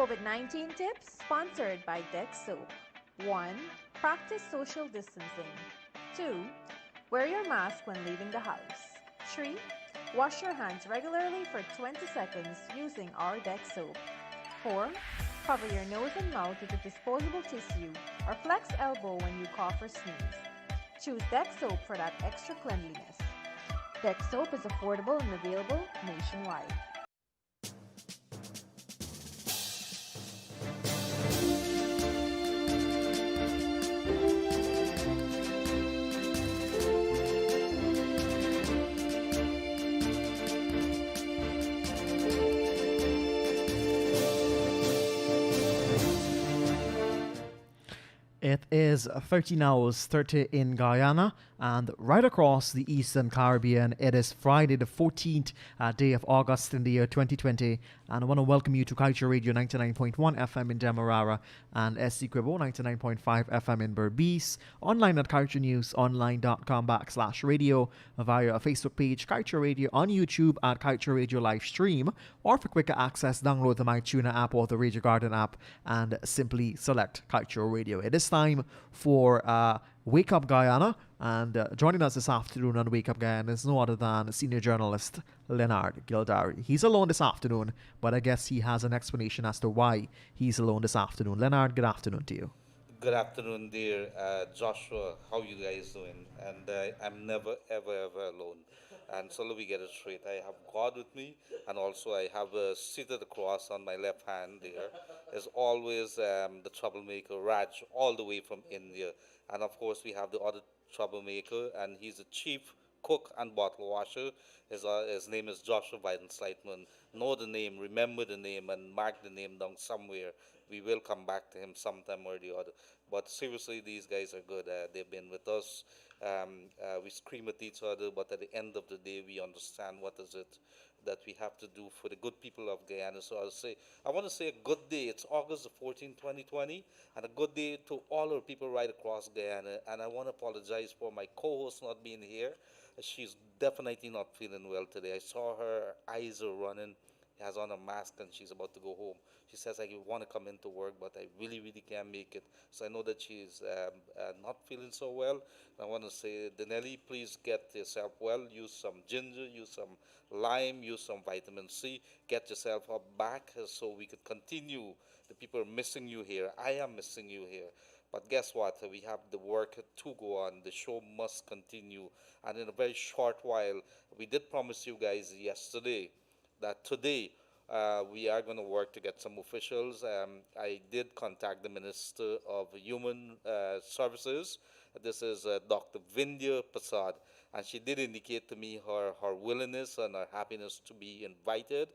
COVID-19 tips sponsored by Dex Soap. 1. Practice social distancing. 2. Wear your mask when leaving the house. 3. Wash your hands regularly for 20 seconds using our Dex Soap. 4. Cover your nose and mouth with a disposable tissue or flex elbow when you cough or sneeze. Choose Dex Soap for that extra cleanliness. Dex Soap is affordable and available nationwide. It is 13 hours 30 in Guyana, and right across the Eastern Caribbean, it is Friday the 14th day of August in the year 2020, and I want to welcome you to Kaieteur Radio 99.1 FM in Demerara and SC Quibo 99.5 FM in Berbice, online at kaieteurnewsonline.com/radio, via our Facebook page, Kaieteur Radio, on YouTube at Kaieteur Radio Live Stream, or for quicker access, download the MyTuner app or the Radio Garden app and simply select Kaieteur Radio. It is time for Wake Up Guyana, and joining us this afternoon on Wake Up Guyana is no other than senior journalist Leonard Gildarie. He's alone this afternoon, but I guess he has an explanation as to why he's alone this afternoon. Leonard, good afternoon to you. Good afternoon, dear Joshua. How you guys doing? And I'm never, ever alone. And so let me get it straight. I have God with me, and also I have seated across on my left hand there is always the troublemaker Raj, all the way from India. And of course, we have the other troublemaker, and he's the chief cook and bottle washer. His name is Joshua Biden Slightman. Know the name, remember the name, and mark the name down somewhere. We will come back to him sometime or the other. But seriously, these guys are good. They've been with us. We scream at each other, but at the end of the day, we understand what is it that we have to do for the good people of Guyana. So I want to say a good day. It's August the 14th, 2020, and a good day to all our people right across Guyana. And I want to apologize for my co-host not being here. She's definitely not feeling well today. I saw her eyes are running, has on a mask, and she's about to go home. She says, I want to come into work, but I really can't make it. So I know that she's not feeling so well. I want to say, Denelli, please get yourself well. Use some ginger, use some lime, use some vitamin C. Get yourself up back so we could continue. The people are missing you here. I am missing you here. But guess what? We have the work to go on. The show must continue. And in a very short while, we did promise you guys yesterday that today we are going to work to get some officials. I did contact the Minister of Human Services. This is Dr. Vindhya Prasad, and she did indicate to me her willingness and her happiness to be invited,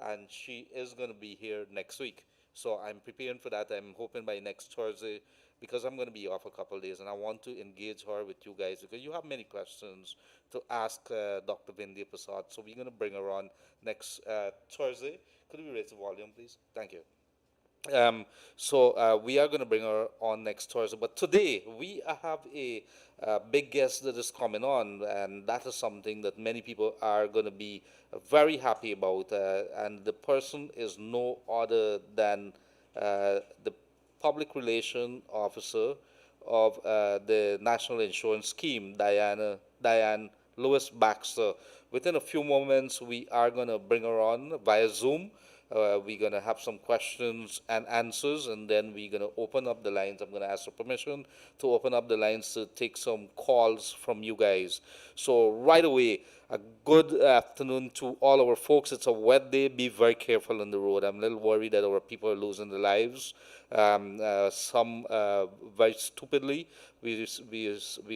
and she is going to be here next week. So I'm preparing for that. I'm hoping by next Thursday, because I'm going to be off a couple of days, and I want to engage her with you guys because you have many questions to ask Dr. Vindhya Prasad. So we're going to bring her on next Thursday. Could we raise the volume, please? Thank you. So we are going to bring her on next Thursday. But today we have a big guest that is coming on, and that is something that many people are going to be very happy about. And the person is no other than the public relation officer of the National Insurance Scheme, Diane Lewis Baxter. Within a few moments, we are going to bring her on via Zoom. We're going to have some questions and answers, and then we're going to open up the lines. I'm going to ask for permission to open up the lines to take some calls from you guys. So right away, a good afternoon to all our folks. It's a wet day. Be very careful on the road. I'm a little worried that our people are losing their lives. Some very stupidly. We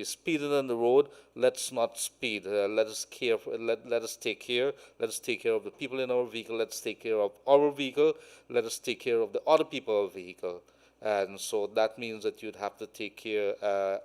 speeding on the road. Let's not speed. Let us care. Let us take care. Let us take care of the people in our vehicle. Let's take care of our vehicle. Let us take care of the other people's vehicle. And so that means that you'd have to take care,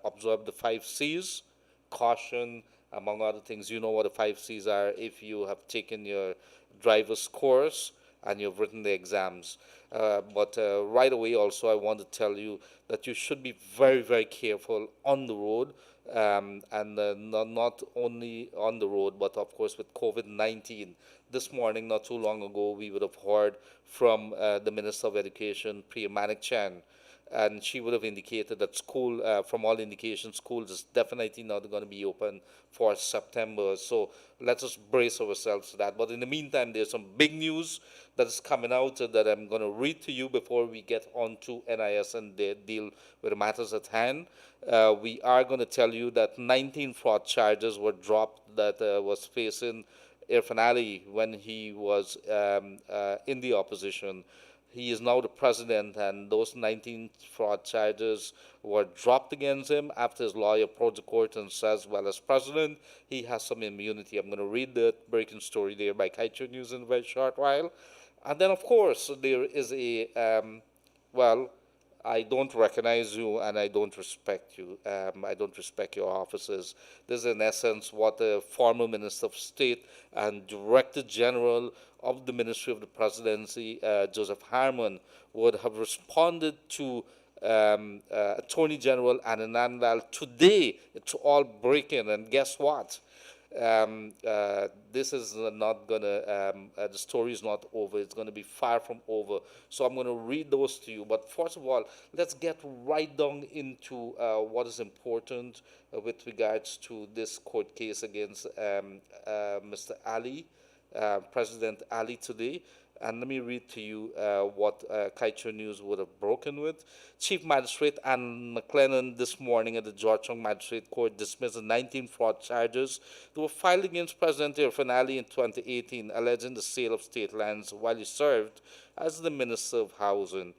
observe the 5 C's, caution, among other things. You know what the 5 C's are if you have taken your driver's course. and you've written the exams. But right away, also, I want to tell you that you should be very, very careful on the road, and not only on the road, but of course with COVID-19. This morning, not too long ago, we would have heard from the Minister of Education, Priya Manik Chan, and she would have indicated that school, from all indications, schools is definitely not going to be open for September. So let us brace ourselves to that. But in the meantime, there's some big news that is coming out that I'm going to read to you before we get on to NIS and deal with the matters at hand. We are going to tell you that 19 fraud charges were dropped that was facing Irfan Ali when he was in the opposition. He is now the president, and those 19 fraud charges were dropped against him after his lawyer approached the court and says, well, as president, he has some immunity. I'm going to read the breaking story there by Kaieteur News in a very short while. And then, of course, there is well, I don't recognize you and I don't respect you. I don't respect your offices. This is, in essence, what the former Minister of State and Director General of the Ministry of the Presidency, Joseph Harmon, would have responded to Attorney General Anand today. It's all breaking, and guess what? This is not gonna, the story is not over. It's gonna be far from over. So I'm gonna read those to you. But first of all, let's get right down into what is important with regards to this court case against Mr. Ali, President Ali today. And let me read to you what Kaieteur News would have broken with. Chief Magistrate Anne McLennan this morning at the Georgetown Magistrate Court dismissed the 19 fraud charges that were filed against President Irfan Ali in 2018, alleging the sale of state lands while he served as the Minister of Housing.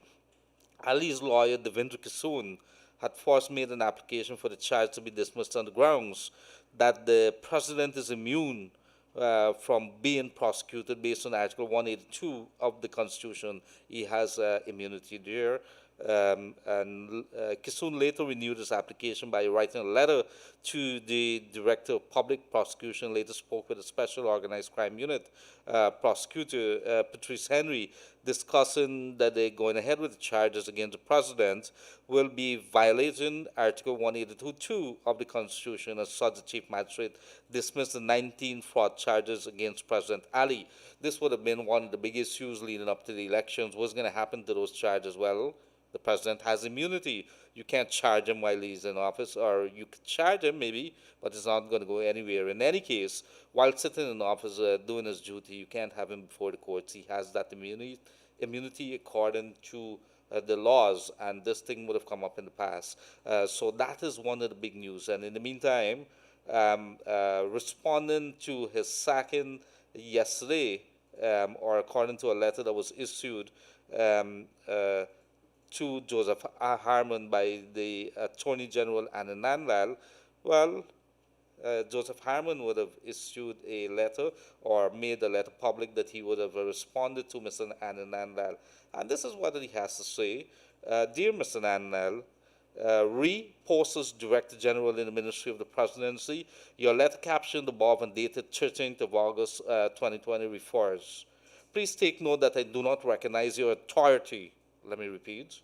Ali's lawyer, Devendra Kissoon, had first made an application for the charge to be dismissed on the grounds that the president is immune from being prosecuted based on Article 182 of the Constitution. He has immunity there. Kissoon later renewed his application by writing a letter to the Director of Public Prosecution, later spoke with the Special Organized Crime Unit prosecutor, Patrice Henry, discussing that they're going ahead with the charges against the President will be violating Article 182.2 of the Constitution. As such, the Chief Magistrate dismissed the 19 fraud charges against President Ali. This would have been one of the big issues leading up to the elections. What's going to happen to those charges? Well, the president has immunity. You can't charge him while he's in office, or you could charge him maybe, but it's not going to go anywhere. In any case, while sitting in office doing his duty, you can't have him before the courts. He has that immunity according to the laws, and this thing would have come up in the past. So that is one of the big news. And in the meantime, responding to his sacking yesterday, or according to a letter that was issued to Joseph Harmon by the Attorney General Anand, well, Joseph Harmon would have issued a letter or made a letter public that he would have responded to Mr. Anand. And this is what he has to say. Dear Mr. Anand, Posters Director General in the Ministry of the Presidency, your letter captioned above and dated 13th of August 2020 refers. Please take note that I do not recognize your authority. Let me repeat.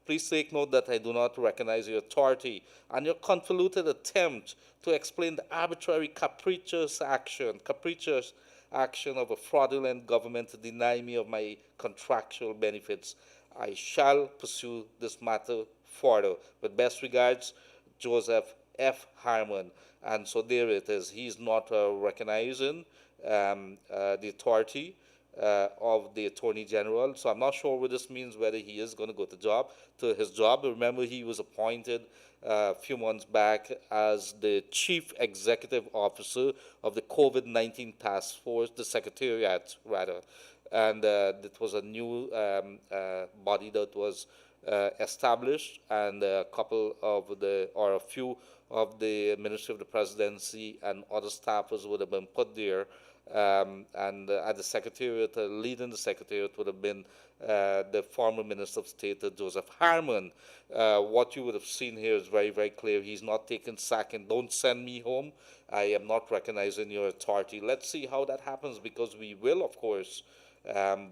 Please take note that I do not recognize your authority and your convoluted attempt to explain the arbitrary, capricious action of a fraudulent government to deny me of my contractual benefits. I shall pursue this matter further. With best regards, Joseph F. Harmon. And so there it is. He's not recognizing the authority of the Attorney General. So I'm not sure what this means, whether he is going to go to his job. Remember, he was appointed a few months back as the Chief Executive Officer of the COVID-19 Task Force, the Secretariat, rather. And it was a new body that was established, and a few of the Ministry of the Presidency and other staffers would have been put there. And at the Secretariat, leading the Secretariat would have been the former Minister of State, Joseph Harmon. What you would have seen here is very, very clear. He's not taking sacking. Don't send me home. I am not recognizing your authority. Let's see how that happens, because we will, of course,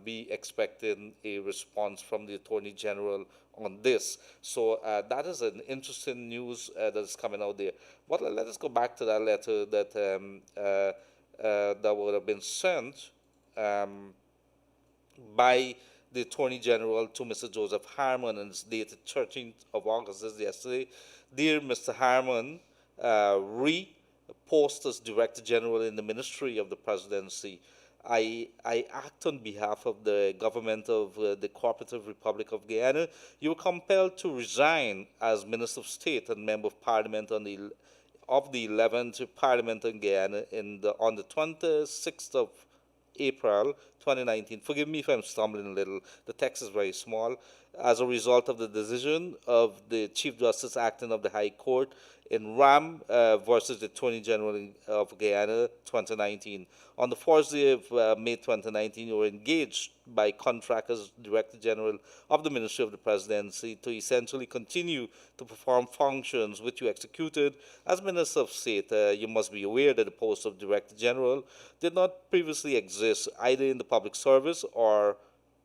be expecting a response from the Attorney General on this. So that is an interesting news that is coming out there. But let us go back to that letter that would have been sent um, by the Attorney General to Mr. Joseph Harmon, and it's dated 13th of August, this is yesterday. Dear Mr. Harmon, re-post as Director General in the Ministry of the Presidency. I act on behalf of the government of the Cooperative Republic of Guyana. You were compelled to resign as Minister of State and Member of Parliament of the 11th Parliament in Guyana on the 26th of April 2019. Forgive me if I'm stumbling a little. The text is very small. As a result of the decision of the Chief Justice acting of the High Court in Ram versus the Attorney General of Guyana 2019. On the 4th day of May 2019, you were engaged by contract as Director General of the Ministry of the Presidency to essentially continue to perform functions which you executed as Minister of State. You must be aware that the post of Director General did not previously exist either in the public service or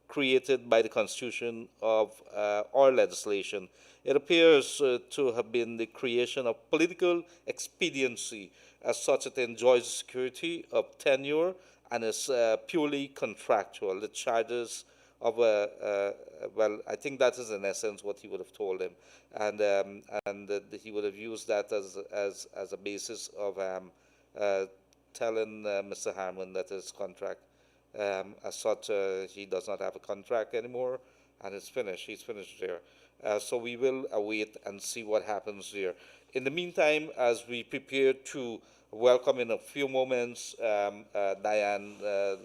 created by the Constitution or legislation. It appears to have been the creation of political expediency. As such, it enjoys the security of tenure and is purely contractual. The charges of well, I think that is in essence what he would have told him, and he would have used that as a basis of telling Mr. Harmon that his contract, as such, he does not have a contract anymore, and it's finished. He's finished there. So we will await and see what happens there. In the meantime, as we prepare to welcome in a few moments Diane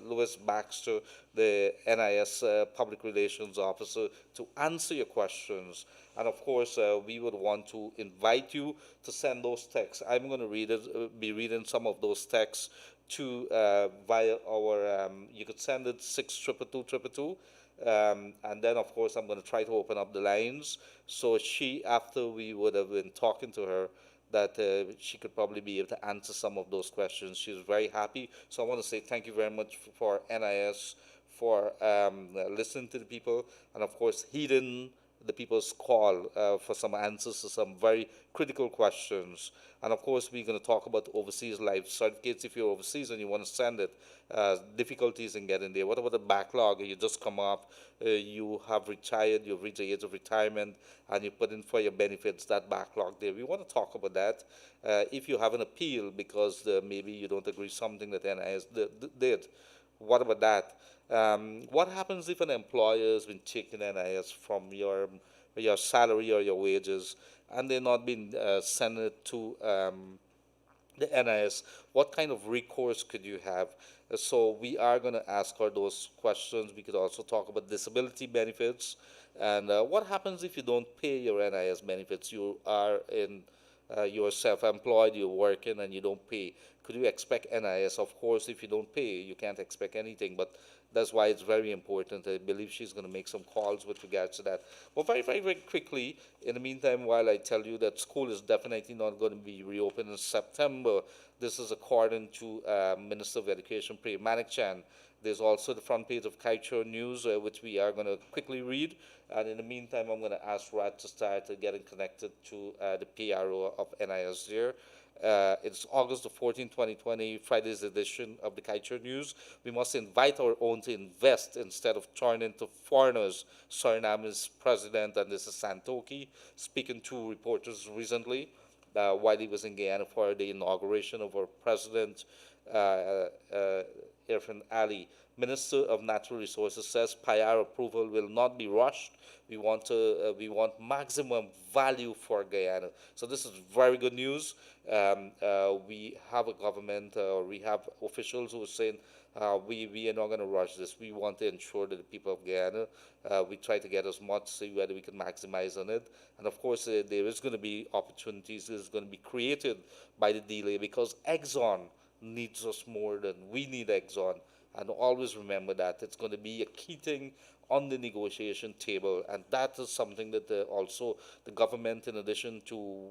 Lewis Baxter, the NIS Public Relations Officer, to answer your questions. And of course, we would want to invite you to send those texts. I'm going to be reading some of those texts to via our, you could send it 62222. And then, of course, I'm going to try to open up the lines. So after we would have been talking to her, that she could probably be able to answer some of those questions. She's very happy. So I want to say thank you very much for NIS, for listening to the people, and of course, heeding the people's call for some answers to some very critical questions. And of course, we're going to talk about overseas life certificates. If you're overseas and you want to send it, difficulties in getting there. What about the backlog? You just come up, you have retired, you've reached the age of retirement, and you put in for your benefits, that backlog there. We want to talk about that. If you have an appeal because maybe you don't agree something that NIS did, what about that? What happens if an employer has been taking NIS from your salary or your wages, and they're not being sent it to the NIS? What kind of recourse could you have? So we are going to ask her those questions. We could also talk about disability benefits, and what happens if you don't pay your NIS benefits? You're self-employed, you're working, and you don't pay. Could you expect NIS? Of course, if you don't pay, you can't expect anything. But that's why it's very important. I believe she's going to make some calls with regards to that. But very, very, very quickly, in the meantime, while I tell you that school is definitely not going to be reopened in September, this is according to Minister of Education, Priya Manikchan. There's also the front page of Kaieteur News, which we are going to quickly read. And in the meantime, I'm going to ask Rad to start getting connected to the PRO of NIS there. It's August the 14th, 2020, Friday's edition of the Kaieteur News. We must invite our own to invest instead of turning to foreigners. Suriname is president, and this is Santoki, speaking to reporters recently while he was in Guyana for the inauguration of our president, Irfan Ali. Minister of Natural Resources says PIR approval will not be rushed. We want maximum value for Guyana. So this is very good news. We have a government, we have officials who are saying we are not going to rush this. We want to ensure that the people of Guyana, we try to get as much, see whether we can maximize on it. And of course, there is going to be opportunities that is going to be created by the delay, because Exxon needs us more than we need Exxon. And always remember that it's going to be a key thing on the negotiation table, and that is something that also the government, in addition to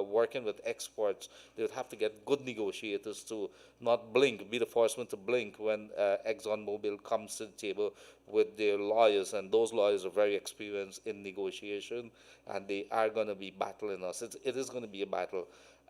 working with experts, they would have to get good negotiators to not blink, be the first one to blink when ExxonMobil comes to the table with their lawyers, and those lawyers are very experienced in negotiation, and they are going to be battling us. It is going to be a battle.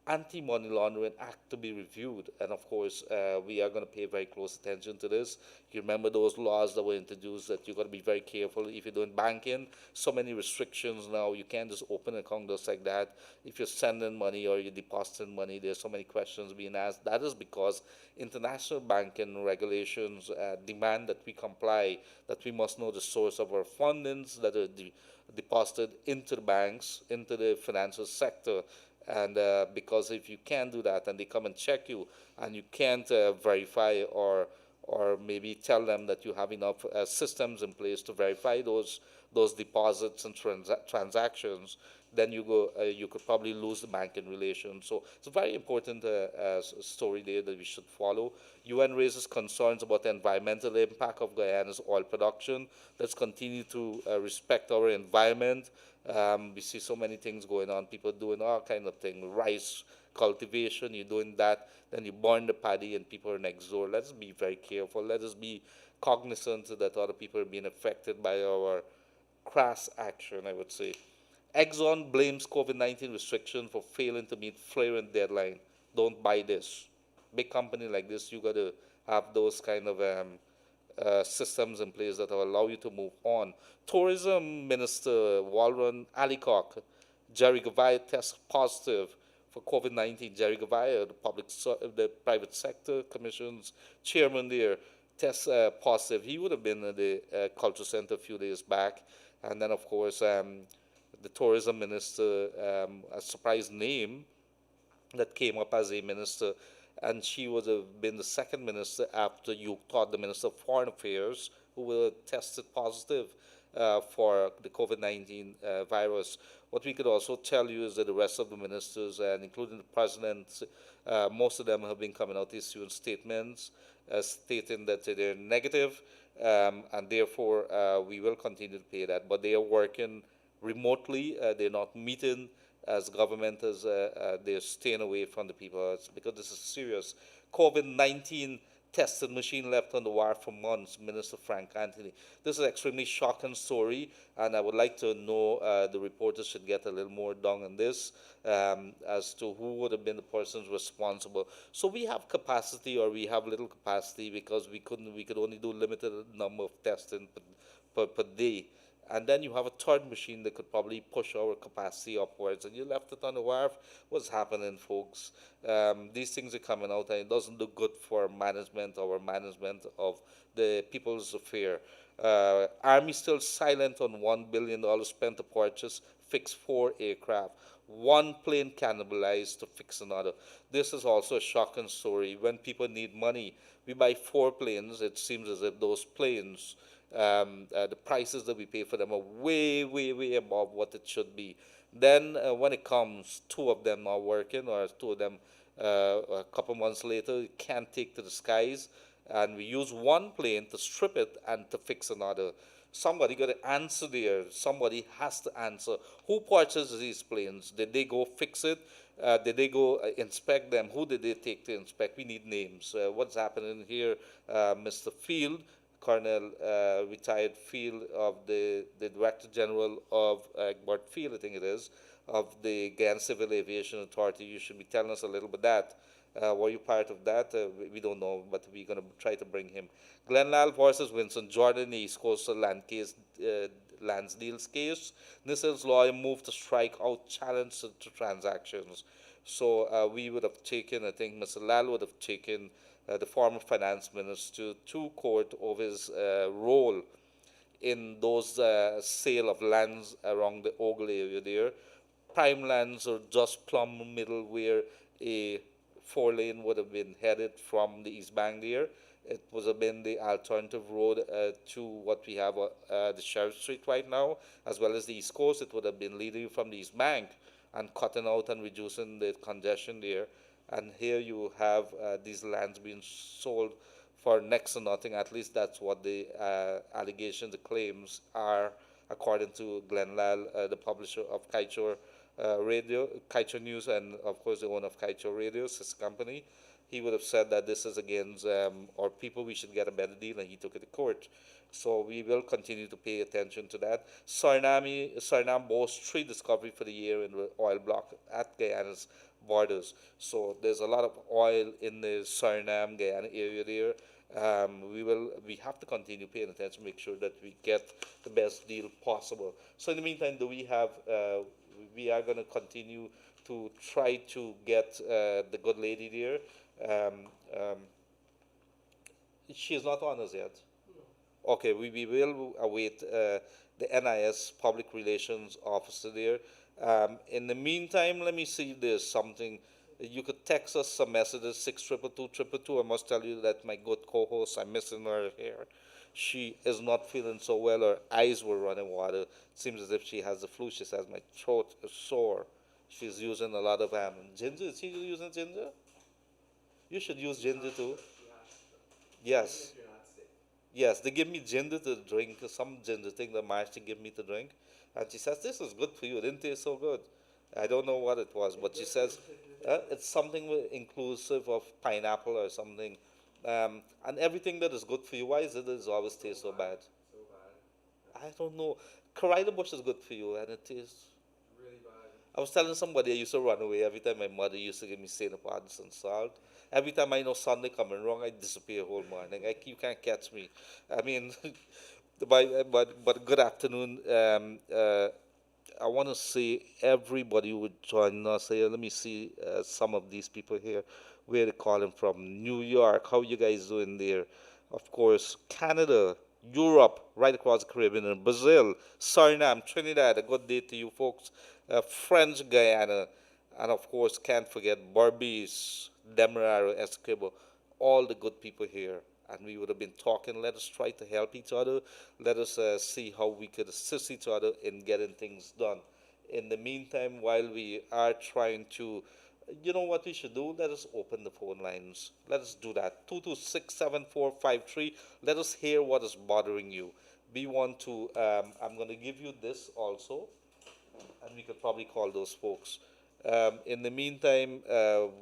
Anti-money laundering act to be reviewed, and of course we are going to pay very close attention to this. You remember those laws that were introduced that you've got to be very careful if you're doing banking. So many restrictions now. You can't just open an account just like that. If you're sending money or you're depositing money, there's so many questions being asked. That is because international banking regulations demand that we comply, that we must know the source of our fundings that are deposited into the banks, into the financial sector. And because if you can't do that and they come and check you and you can't verify or maybe tell them that you have enough systems in place to verify those deposits and transactions, then you could probably lose the banking relation. So it's a very important story there that we should follow. UN raises concerns about the environmental impact of Guyana's oil production. Let's continue to respect our environment. We see so many things going on, people doing all kind of things, rice cultivation, you're doing that, then you burn the paddy and people are next door. Let's be very careful. Let us be cognizant that other people are being affected by our crass action, I would say. Exxon blames COVID-19 restriction for failing to meet flaring deadline. Don't buy this. Big company like this, you got to have those kind of systems in place that will allow you to move on. Tourism Minister Walron Alicock, Jerry Gavaya tests positive for COVID-19. Jerry Gavaya, the private sector commission's chairman there, tests positive. He would have been at the culture center a few days back. And then, of course, the tourism minister, a surprise name that came up as a minister, and she would have been the second minister after you thought the Minister of Foreign Affairs, who were tested positive for the COVID-19 virus. What we could also tell you is that the rest of the ministers, and including the president, most of them have been coming out issuing statements stating that they're negative, and therefore we will continue to pay that. But they are working remotely. They're not meeting as government as they're staying away from the people. It's because this is serious. COVID-19 tested machine left on the wire for months, Minister Frank Anthony. This is an extremely shocking story, and I would like to know, the reporters should get a little more down on this as to who would have been the persons responsible. So we have capacity, or we have little capacity, because we could only do limited number of testing per day. And then you have a third machine that could probably push our capacity upwards, and you left it on the wharf. What's happening, folks? These things are coming out, and it doesn't look good for management, our management of the people's affair. Army still silent on $1 billion spent to purchase, fix 4 aircraft. One plane cannibalized to fix another. This is also a shocking story. When people need money, we buy 4 planes. It seems as if those planes, the prices that we pay for them are way, way, way above what it should be. Then when it comes, 2 of them are working, or 2 of them a couple months later you can't take to the skies, and we use 1 plane to strip it and to fix another. Somebody got to answer there. Somebody has to answer. Who purchased these planes? Did they go fix it? Did they go inspect them? Who did they take to inspect? We need names. What's happening here, Mr. Field, Colonel retired Field of the Director General of Egbert Field, I think it is, of the Guyana Civil Aviation Authority. You should be telling us a little bit that. Were you part of that? We don't know, but we're going to try to bring him. Glenn Lal versus Winston Jordan, the East Coastal Lands Deals case. Nissel's lawyer moved to strike out challenge to transactions. So we would have taken, I think Mr. Lal would have taken the former finance minister to court over his role in those sale of lands around the Ogle area there. Prime lands are just plumb middle where a 4 lane would have been headed from the East Bank there. It would have been the alternative road to what we have the Sheriff Street right now, as well as the East Coast. It would have been leading from the East Bank and cutting out and reducing the congestion there. And here you have these lands being sold for next to nothing. At least that's what the allegations, the claims are, according to Glenn Lal, the publisher of Kaieteur Radio, Kaieteur News, and of course the owner of Kaieteur Radio, his company. He would have said that this is against our people, we should get a better deal, and he took it to court. So we will continue to pay attention to that. Suriname boasts 3 discoveries for the year in the oil block at Guyana's borders. So there's a lot of oil in the Suriname, Guyana area there. We have to continue paying attention, make sure that we get the best deal possible. So in the meantime, we are going to continue to try to get the good lady there. Um, um, she is not on us yet. Okay, we will await the NIS Public Relations Officer there. In the meantime, let me see if there's something. You could text us some messages, 6222222. I must tell you that my good co-host, I'm missing her here. She is not feeling so well. Her eyes were running water. It seems as if she has the flu. She says my throat is sore. She's using a lot of ginger. Is she using ginger? You should use ginger too. Yes. Yes, they give me ginger to drink, some ginger thing that Marcy gave me to drink. And she says, this is good for you. It didn't taste so good. I don't know what it was, but she says it's something inclusive of pineapple or something. And everything that is good for you, why is it always taste so bad? I don't know. Corrida bush is good for you, and it tastes. I was telling somebody I used to run away every time my mother used to give me St. Potts and salt. Every time I know Sunday coming wrong, I disappear whole morning. You can't catch me. I mean, but good afternoon. I want to see everybody who would join us here. Let me see some of these people here. Where they calling from? New York. How you guys doing there? Of course, Canada, Europe, right across the Caribbean, and Brazil, Suriname, Trinidad. A good day to you folks. French Guyana, and of course, can't forget Barbies, Demerara, Essequibo, all the good people here. And we would have been talking. Let us try to help each other. Let us see how we could assist each other in getting things done. In the meantime, while we are trying to, you know what we should do? Let us open the phone lines. Let us do that. 2267453. Let us hear what is bothering you. We want to, I'm going to give you this also, and we could probably call those folks. In the meantime,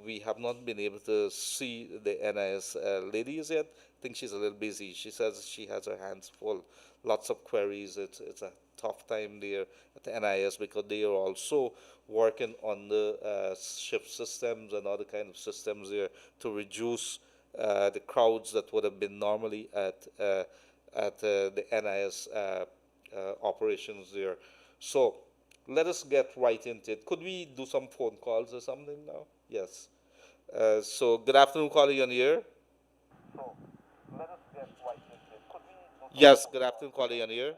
we have not been able to see the NIS ladies yet. I think she's a little busy. She says she has her hands full, lots of queries. It's a tough time there at the NIS because they are also working on the shift systems and other kind of systems there to reduce the crowds that would have been normally at the NIS operations there. So let us get right into it. Could we do some phone calls or something now? Yes. So good afternoon, caller, you on the air? So let us get right into it. Could we do Yes, good afternoon, caller, you on the air?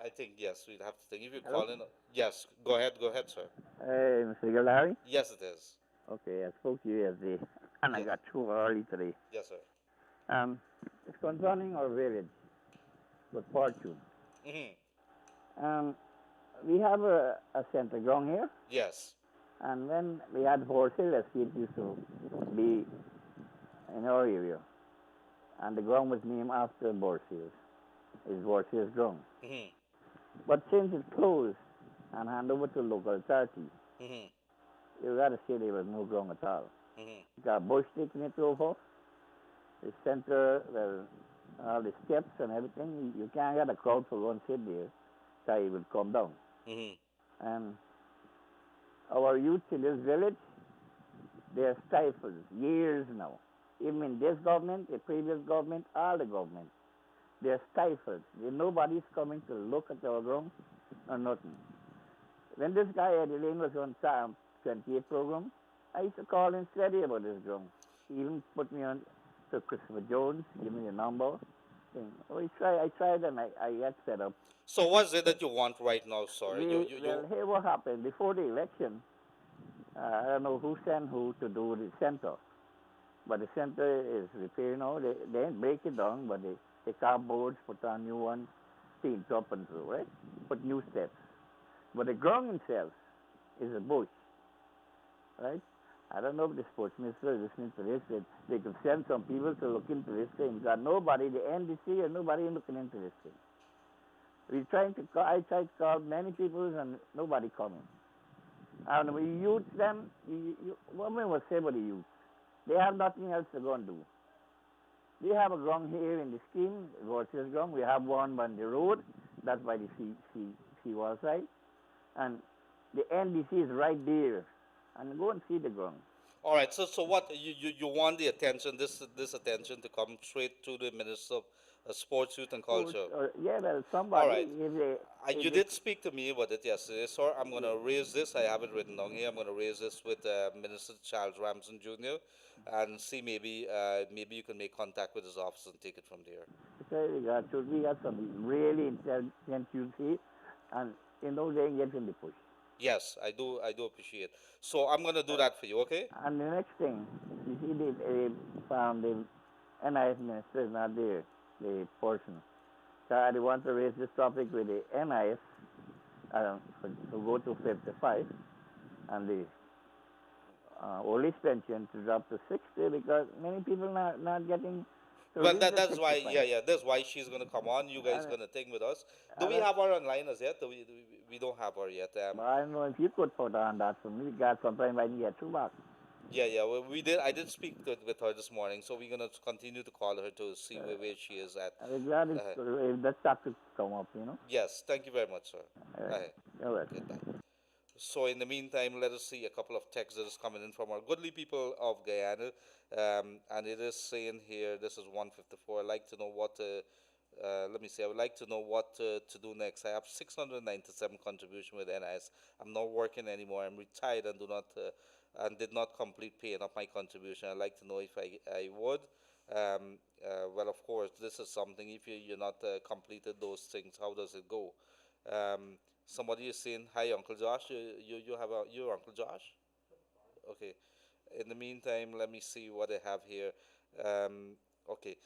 I think yes, we'd have to think. If you Hello? call in, yes, go ahead, sir. Mr. Gildarie? Yes, it is. Okay, I spoke to you yesterday, and I Yes, got through early today. yes, sir. Um, it's concerning our village with fortune. Mm-hmm. We have a center ground here, Yes. and when we had wholesale estate used to be in our area, and the ground was named after Borseals. It's Borseals ground. Mm-hmm. But since it closed and handed over to local authority, Mm-hmm. you got to say there was no ground at all. Mm-hmm. Got bush taking it over. The center, all the steps and everything, you can't get a crowd for one sit there, so it will come down. Mm-hmm. And our youth in this village, they're stifled years now. Even in this government, the previous government, all the government, they're stifled. Nobody's coming to look at our ground or nothing. When this guy Eddie Lane was on 28 program, I used to call him steady about this ground. He even put me on to Christopher Jones, give me the number. Oh, I tried and I got set up. So what's it that you want right now, sir? Well, here what happened. Before the election, I don't know who sent who to do the center. But the center is repaired now. They didn't break it down, but they carve boards, put on new ones, paint up and through, right? Put new steps. But the ground itself is a bush, right? I don't know if the sports minister is listening to this. That they could send some people to look into this thing. Got nobody, the NDC, and nobody looking into this thing. We trying to call, I tried to call many people and nobody coming. And we youth them, what we will say about the youth? They have nothing else to go and do. We have a ground here in the scheme, Gorgeous ground. We have one on the road, that's by the seawall side. And the NDC is right there. And go and see the ground. All right. So what you want the attention, this attention to come straight to the Minister of Sports, Youth, and Sports, Culture. or, yeah, well, All somebody, right. if You they, did speak to me about it yesterday, sir. I'm going to raise this. I have it written down here. I'm going to raise this with Minister Charles Ramson Jr. and see maybe you can make contact with his office and take it from there. we got some really intelligent youth here, and they get in the push. Yes, I do. I do appreciate. So I'm going to do that for you. Okay? And the next thing, you see, they found the NIS minister is not there, the person. So I want to raise this topic with the NIS to go to 55 and the old age pension to drop to 60 because many people not getting to Well, reach the that's why, 65. yeah, that's why she's gonna come on. You guys And, gonna think with us. Do and, we have her online as yet? We don't have her yet. I don't know if you could put on that for me. God, sometimes I can get two bucks. Yeah. Well, we did. I did speak with her this morning, so we're gonna continue to call her to see where she is at. I'm glad Uh, if that topic come up. yes. Thank you very much, sir. Uh, Uh, you're welcome. Goodbye. So in the meantime, let us see a couple of texts that is coming in from our goodly people of Guyana, and it is saying here, this is 154. I'd like to know what. Let me see. I would like to know what to do next. I have 697 contribution with NIS. I'm not working anymore. I'm retired and do not and did not complete paying up my contribution. I'd like to know if I would. Well, of course, this is something. If you're not completed those things, how does it go? Um, Somebody is saying, "Hi, Uncle Josh. You have your Uncle Josh?" Okay. In the meantime, let me see what I have here. Okay.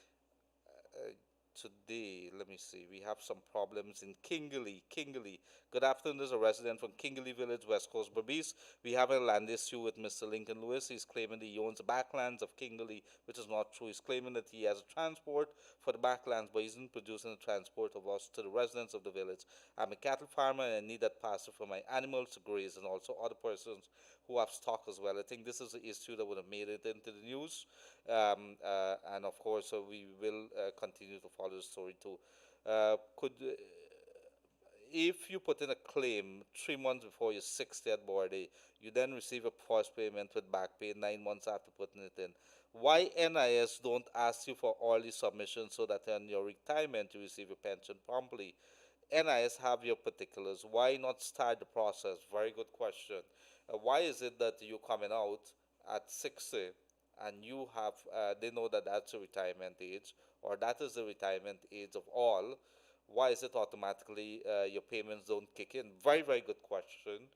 Uh, Today, let me see. We have some problems in Kingley. Kingley. Good afternoon. There's a resident from Kingley Village, West Coast, Berbice. We have a land issue with Mr. Lincoln Lewis. He's claiming that he owns the backlands of Kingley, which is not true. He's claiming that he has a transport for the backlands, but he isn't producing the transport of us to the residents of the village. I'm a cattle farmer and I need that pasture for my animals to graze and also other persons who have stock as well. I think this is the issue that would have made it into the news. And of course, we will continue to follow the story too. Could If you put in a claim 3 months before your 60th birthday, you then receive a first payment with back pay 9 months after putting it in. Why NIS don't ask you for all the submissions so that in your retirement you receive your pension promptly? NIS have your particulars. Why not start the process? Very good question. Why is it that you coming out at 60 and you have they know that that's a retirement age or that is the retirement age of all? Why is it automatically your payments don't kick in? Very, very good question.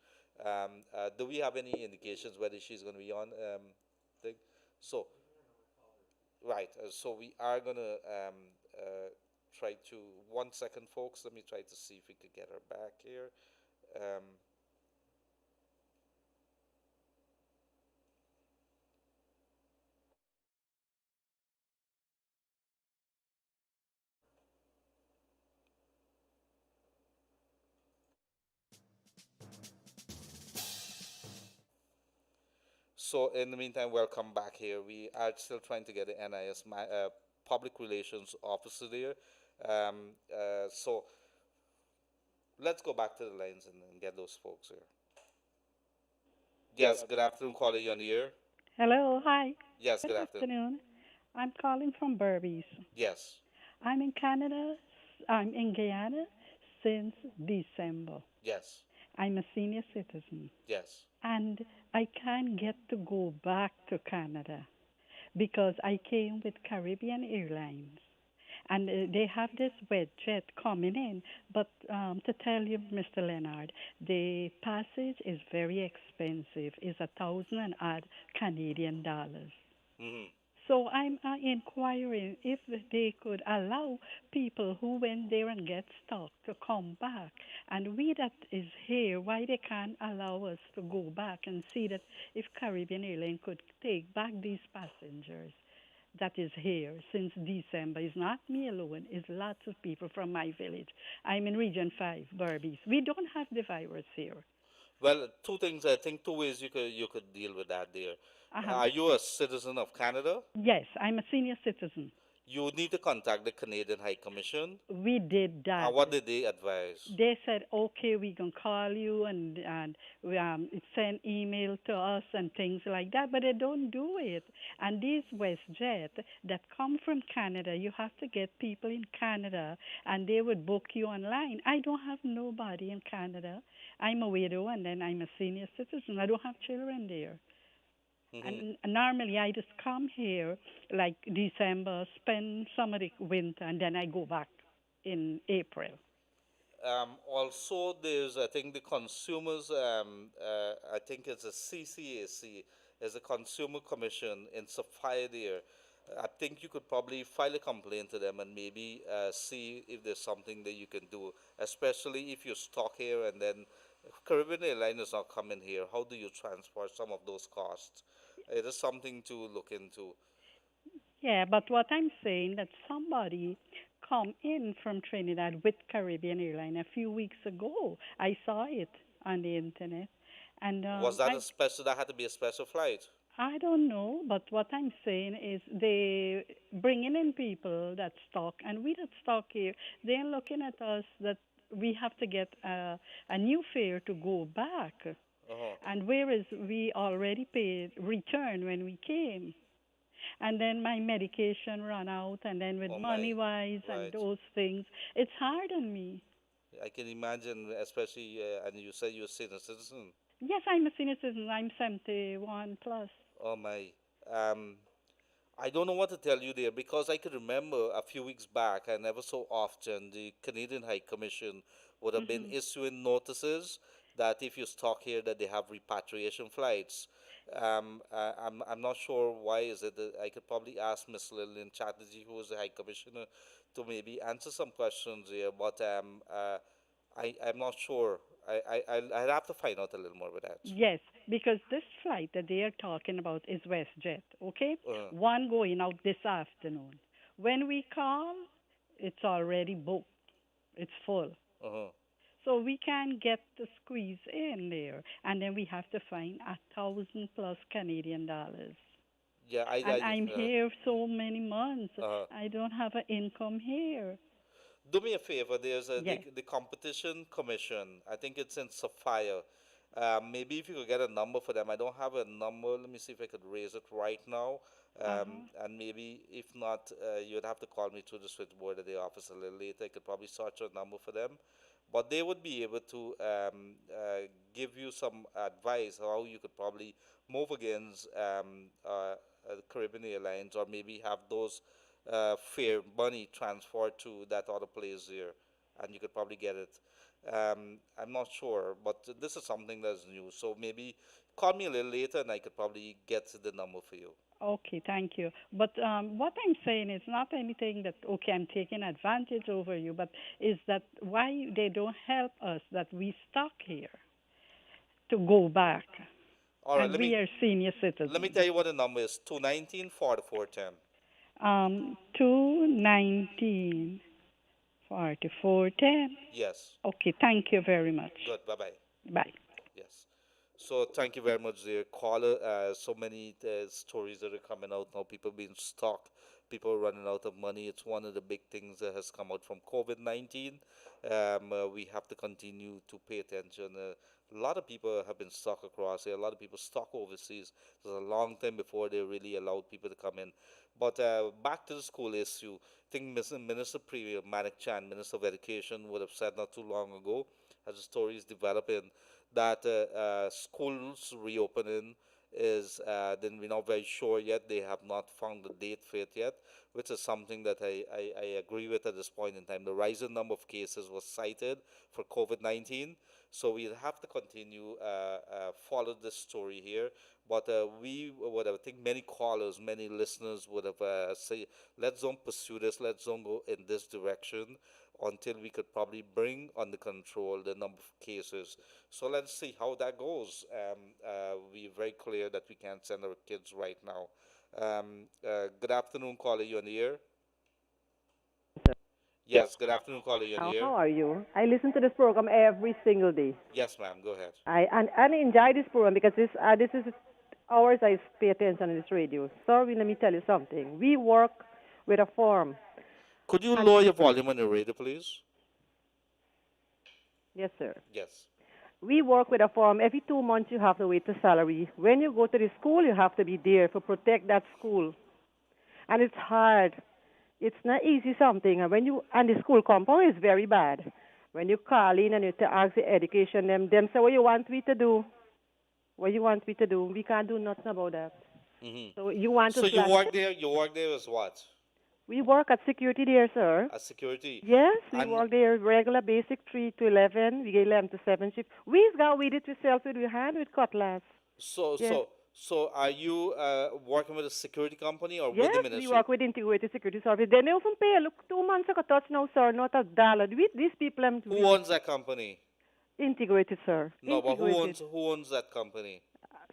Do we have any indications whether she's going to be on thing? So, right. So we are going to try to, 1 second, folks. Let me try to see if we could get her back here. Um, So in the meantime, welcome back here. We are still trying to get the NIS public relations officer there. So let's go back to the lines and get those folks here. Yes, good afternoon, caller. You on the air? Hello, hi. Yes, Good good afternoon. afternoon. I'm calling from Berbice. Yes, I'm in Canada. I'm in Guyana since December. yes, I'm a senior citizen yes. and I can't get to go back to Canada because I came with Caribbean Airlines. And they have this wet jet coming in, but to tell you, Mr. Leonard, the passage is very expensive. It's 1,000 and odd Canadian dollars. Mm-hmm. So I'm inquiring if they could allow people who went there and get stuck to come back. And we that is here, why they can't allow us to go back and see that if Caribbean Airlines could take back these passengers that is here since December. It's not me alone, it's lots of people from my village. I'm in Region 5, Barbies. We don't have the virus here. Well, two things. I think two ways you could deal with that there. Uh-huh. Are you a citizen of Canada? Yes, I'm a senior citizen. You need to contact the Canadian High Commission. We did that. What did they advise? They said, okay, we can call you and we, send email to us and things like that, but they don't do it. And these WestJet that come from Canada, you have to get people in Canada, and they would book you online. I don't have nobody in Canada. I'm a widow, and then I'm a senior citizen. I don't have children there. Hmm. And normally I just come here like December, spend some of the winter, and then I go back in April. Also, there's, I think, the consumers, I think it's a CCAC, as a consumer commission in Sapphire there. I think you could probably file a complaint to them and maybe see if there's something that you can do, especially if you're stuck here and then Caribbean Airlines is not coming here. How do you transfer some of those costs? It is something to look into. Yeah, but what I'm saying that somebody come in from Trinidad with Caribbean Airline a few weeks ago. I saw it on the internet, and Was that a special, that had to be a special flight? I don't know, but what I'm saying is they bringing in people that stock, and we that stock here, they're looking at us that we have to get a new fare to go back, Uh-huh. and whereas we already paid return when we came. And then my medication run out, and then with Oh money my, wise and right. those things, it's hard on me. I can imagine, especially, and you said you're a senior citizen. Yes, I'm a senior citizen. I'm 71 plus. Oh my. Um, I don't know what to tell you there because I could remember a few weeks back, and ever so often, the Canadian High Commission would have been Hmm. issuing notices that if you stock here, that they have repatriation flights. I'm not sure why is it that I could probably ask Miss Lillian Chatterjee, who is the High Commissioner, to maybe answer some questions here, but I'm not sure. I'd have to find out a little more about that. Yes, because this flight that they are talking about is WestJet, okay? Uh, One going out this afternoon. When we call, it's already booked. It's full. uh-huh. So we can't get to squeeze in there. And then we have to find 1,000 plus Canadian dollars. Yeah, And I'm here so many months. uh, I don't have an income here. do me a favor. There's Yes. the competition commission. I think it's in Sapphire. Maybe if you could get a number for them. I don't have a number. Let me see if I could raise it right now. Uh-huh. And maybe if not, you'd have to call me through the switchboard at the office a little later. I could probably search a number for them. But they would be able to give you some advice how you could probably move against Caribbean Airlines, or maybe have those fare money transferred to that other place there, and you could probably get it. I'm not sure, but this is something that's new. So maybe call me a little later, and I could probably get the number for you. Okay, thank you. But what I'm saying is not anything that, okay, I'm taking advantage over you, but is that why they don't help us that we stuck here to go back, All right, and we are senior let me citizens. tell you what the number is: 219 4410. 219 4410. Yes. Okay, thank you very much. Good. Bye bye. Bye. Yes. So thank you very much, dear caller. So many stories that are coming out now. People being stuck, people running out of money. It's one of the big things that has come out from COVID-19. We have to continue to pay attention. A lot of people have been stuck across here. A lot of people stuck overseas. It was a long time before they really allowed people to come in. But back to the school issue. I think Minister Premier Manik Chan, Minister of Education, would have said not too long ago, as the story is developing, that schools reopening is then we're not very sure yet. They have not found the date for it yet, which is something that I agree with at this point in time. The rising number of cases was cited for COVID-19, so we'll have to continue follow this story here. But we would have, I think many callers, many listeners would have say, let's don't pursue this, let's don't go in this direction until we could probably bring under control the number of cases. So let's see how that goes. We're very clear that we can't send our kids right now. Good afternoon, caller. You on the air? Yes. Good afternoon, caller. You on the air? How are you? I listen to this program every single day. Yes, ma'am. Go ahead. I enjoy this program because this is hours I pay attention to this radio. Sorry, let me tell you something. We work with a firm. Could you And lower your volume on your radio, please? yes, sir. Yes. We work with a firm. Every 2 months you have to wait for salary. When you go to the school, you have to be there to protect that school. And it's hard. It's not easy something. And the school compound is very bad. When you call in and you to ask the education, them say what you want me to do. What you want me to do. We can't do nothing about that. So you want to So you slash. work there? You work there as what? We work at security there, sir. As security. Yes, we And work there regular basic 3 to 11. We get 11 to 7 shift. We've got with it ourselves with we hand with cutlass. so Yes. so so are you working with a security company or with the Yes, we ministry? work with integrated security service. They never pay. Look, 2 months ago, touch now, sir, not a dollar. With these people, Who owns that company? integrated, sir. No, but Integrated. who owns that company?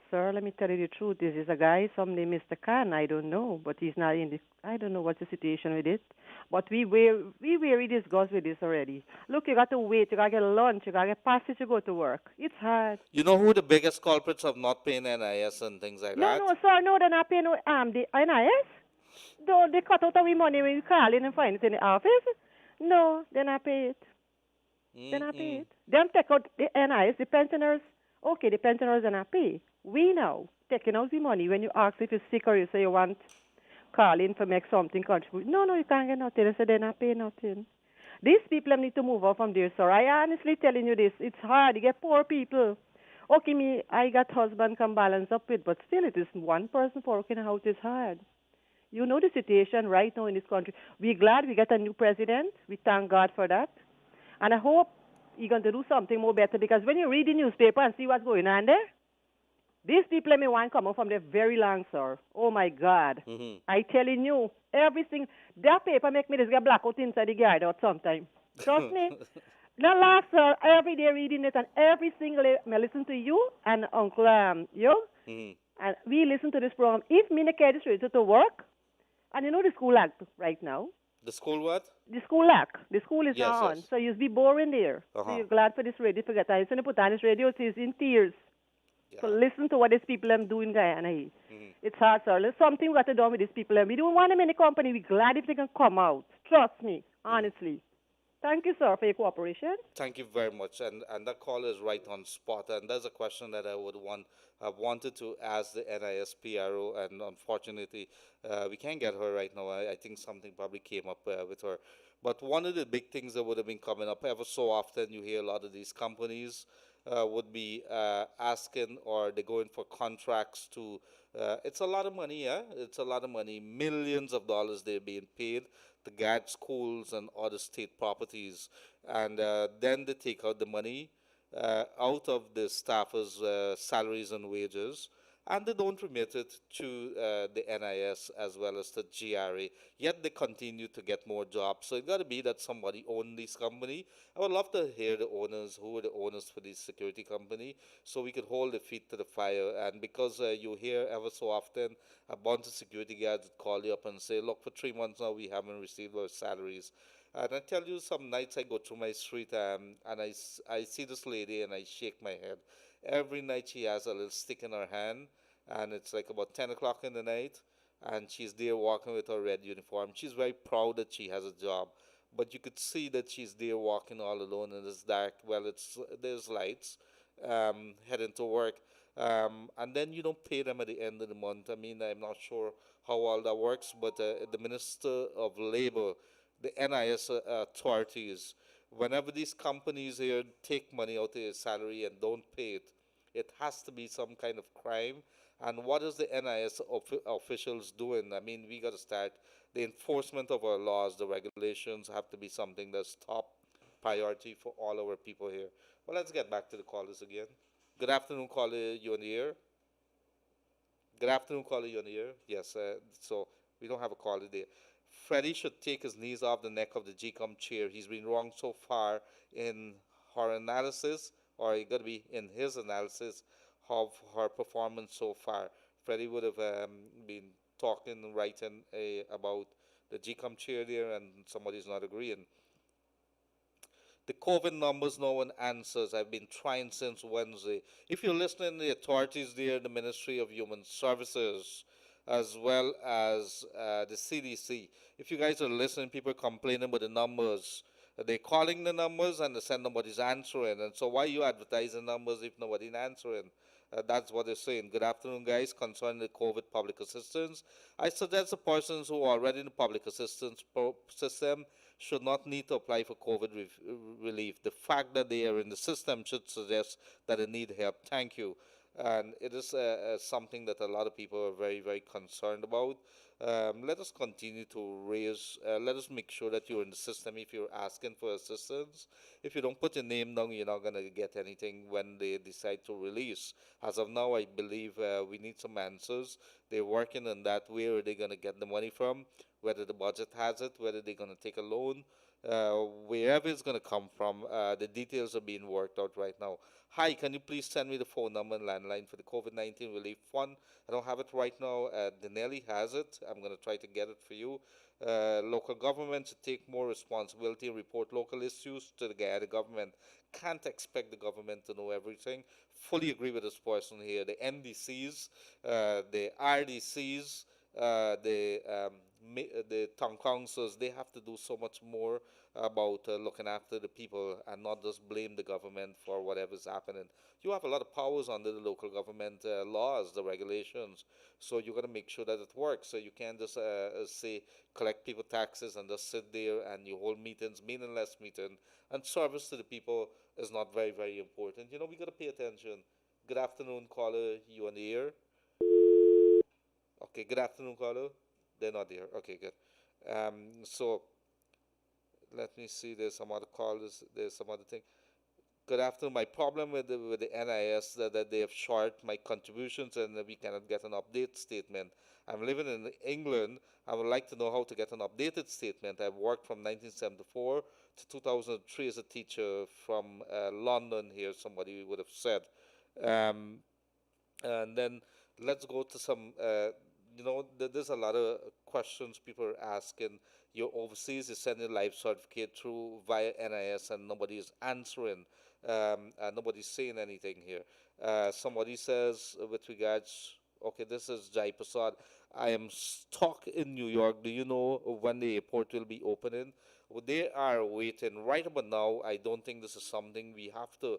Sir, let me tell you the truth. This is a guy, some name Mr. Khan. I don't know, but he's not in the. I don't know what's the situation with it. But we weary discussed with this already. Look, you got to wait. You got to get lunch. You got to get passage to go to work. It's hard. You know who the biggest culprits of not paying NIS and things like No, that? no, sir, no, they're not paying no the NIS. Though they cut out our money when you call in and find it in the office. No, they're not pay it. They're not pay Mm-mm. it. Them take out the NIS, the pensioners. Okay, the pensioners are not pay. We now taking out the money when you ask if you're sick or you say you want call in to make something contribute. No, no, you can't get nothing. They say they're not paying nothing. These people need to move out from there, sir. I honestly telling you this. It's hard. You get poor people. Okay, I got husband can balance up with, but still it is one person working out is hard. You know the situation right now in this country. We're glad we got a new president. We thank God for that. And I hope he's going to do something more better because when you read the newspaper and see what's going on there, these people may want to come up from there very long, sir. Oh, my God. Mm-hmm. I telling you, everything, that paper make me just get blackout inside the yard out sometime. Trust me. Now, last, sir, every day reading it and every single day, I listen to you and Uncle, you, Mm-hmm. and we listen to this program. If me and Kaieteur is ready to work, and you know the school act right now, The school what? the school act, the school is Yes, not on, yes. so you'll be boring there. So Uh-huh. you're glad for this radio to get time. So you put on this radio, so he's in tears. So Yeah. listen to what these people do in Guyana. Mhm. It's hard, sir. There's something we got to do with these people. We don't want them in the company. We're glad if they can come out. Trust me, honestly. Thank you, sir, for your cooperation. Thank you very much, and that call is right on spot. And that's a question that I wanted to ask the NIS PRO, and unfortunately, we can't get her right now. I think something probably came up with her. But one of the big things that would have been coming up ever so often, you hear a lot of these companies would be asking, or they go in for contracts to. It's a lot of money, yeah. It's a lot of money, millions of dollars they're being paid to guard schools and other state properties, and then they take out the money out of the staffers' salaries and wages, and they don't remit it to the NIS as well as the GRA. Yet they continue to get more jobs. So it got to be that somebody owned this company. I would love to hear the owners, who are the owners for this security company, so we could hold the feet to the fire. And because you hear ever so often a bunch of security guards would call you up and say, look, for 3 months now we haven't received our salaries. And I tell you, some nights I go through my street and I see this lady and I shake my head. Every night she has a little stick in her hand, and it's like about 10 o'clock in the night, and she's there walking with her red uniform. She's very proud that she has a job, but you could see that she's there walking all alone and it's dark. Well, there's lights, heading to work, and then you don't pay them at the end of the month. I mean, I'm not sure how all that works, but the Minister of Labor, the NIS authorities, whenever these companies here take money out of their salary and don't pay it, it has to be some kind of crime. And what is the NIS officials doing? I mean, we got to start the enforcement of our laws, the regulations have to be something that's top priority for all our people here. Well, let's get back to the callers again. Good afternoon, caller. You on the air? Good afternoon, caller. You on the air? Yes. So we don't have a caller there. Freddie should take his knees off the neck of the GCOM chair. He's been wrong so far in her analysis, or it got to be in his analysis of her performance so far. Freddie would have been talking, writing about the GCOM chair there, and somebody's not agreeing. The COVID numbers now and answers. I've been trying since Wednesday. If you're listening, the authorities there, the Ministry of Human Services, as well as the CDC. If you guys are listening, people complaining about the numbers. They're calling the numbers and they said nobody's answering. And so why you advertising numbers if nobody's answering? That's what they're saying. Good afternoon, guys. Concerning the COVID public assistance, I suggest the persons who are already in the public assistance system should not need to apply for COVID relief. The fact that they are in the system should suggest that they need help. Thank you. And it is something that a lot of people are very, very concerned about. Let us continue to raise, let us make sure that you're in the system if you're asking for assistance. If you don't put your name down, you're not going to get anything when they decide to release. As of now, I believe we need some answers. They're working on that. Where are they going to get the money from? Whether the budget has it, whether they're going to take a loan, wherever it's going to come from, the details are being worked out right now. Hi, can you please send me the phone number and landline for the COVID-19 Relief Fund? I don't have it right now. Denelli has it. I'm going to try to get it for you. Local government should take more responsibility and report local issues to the Guyana government. Can't expect the government to know everything. Fully agree with this person here. The MDCs, the RDCs, the town councils, they have to do so much more about looking after the people and not just blame the government for whatever's happening. You have a lot of powers under the local government laws, the regulations, so you got to make sure that it works. So you can't just say collect people taxes and just sit there and you hold meetings, meaningless meeting, and service to the people is not very, very important. You know, we got to pay attention. Good afternoon, caller. You on the air? Okay, good afternoon, caller. They're not there. Okay, good. So let me see. There's some other callers. There's some other thing. Good afternoon. My problem with the NIS that they have short my contributions and we cannot get an update statement. I'm living in England. I would like to know how to get an updated statement. I've worked from 1974 to 2003 as a teacher from London here, somebody would have said. Um, and then let's go to some, there's a lot of questions people are asking. You're overseas, you send your life certificate through via NIS and nobody is answering. Nobody's saying anything here. Somebody says with regards, okay, this is Jai Prasad. I am stuck in New York. Do you know when the airport will be opening? Well, they are waiting. Right about now, I don't think this is something we have to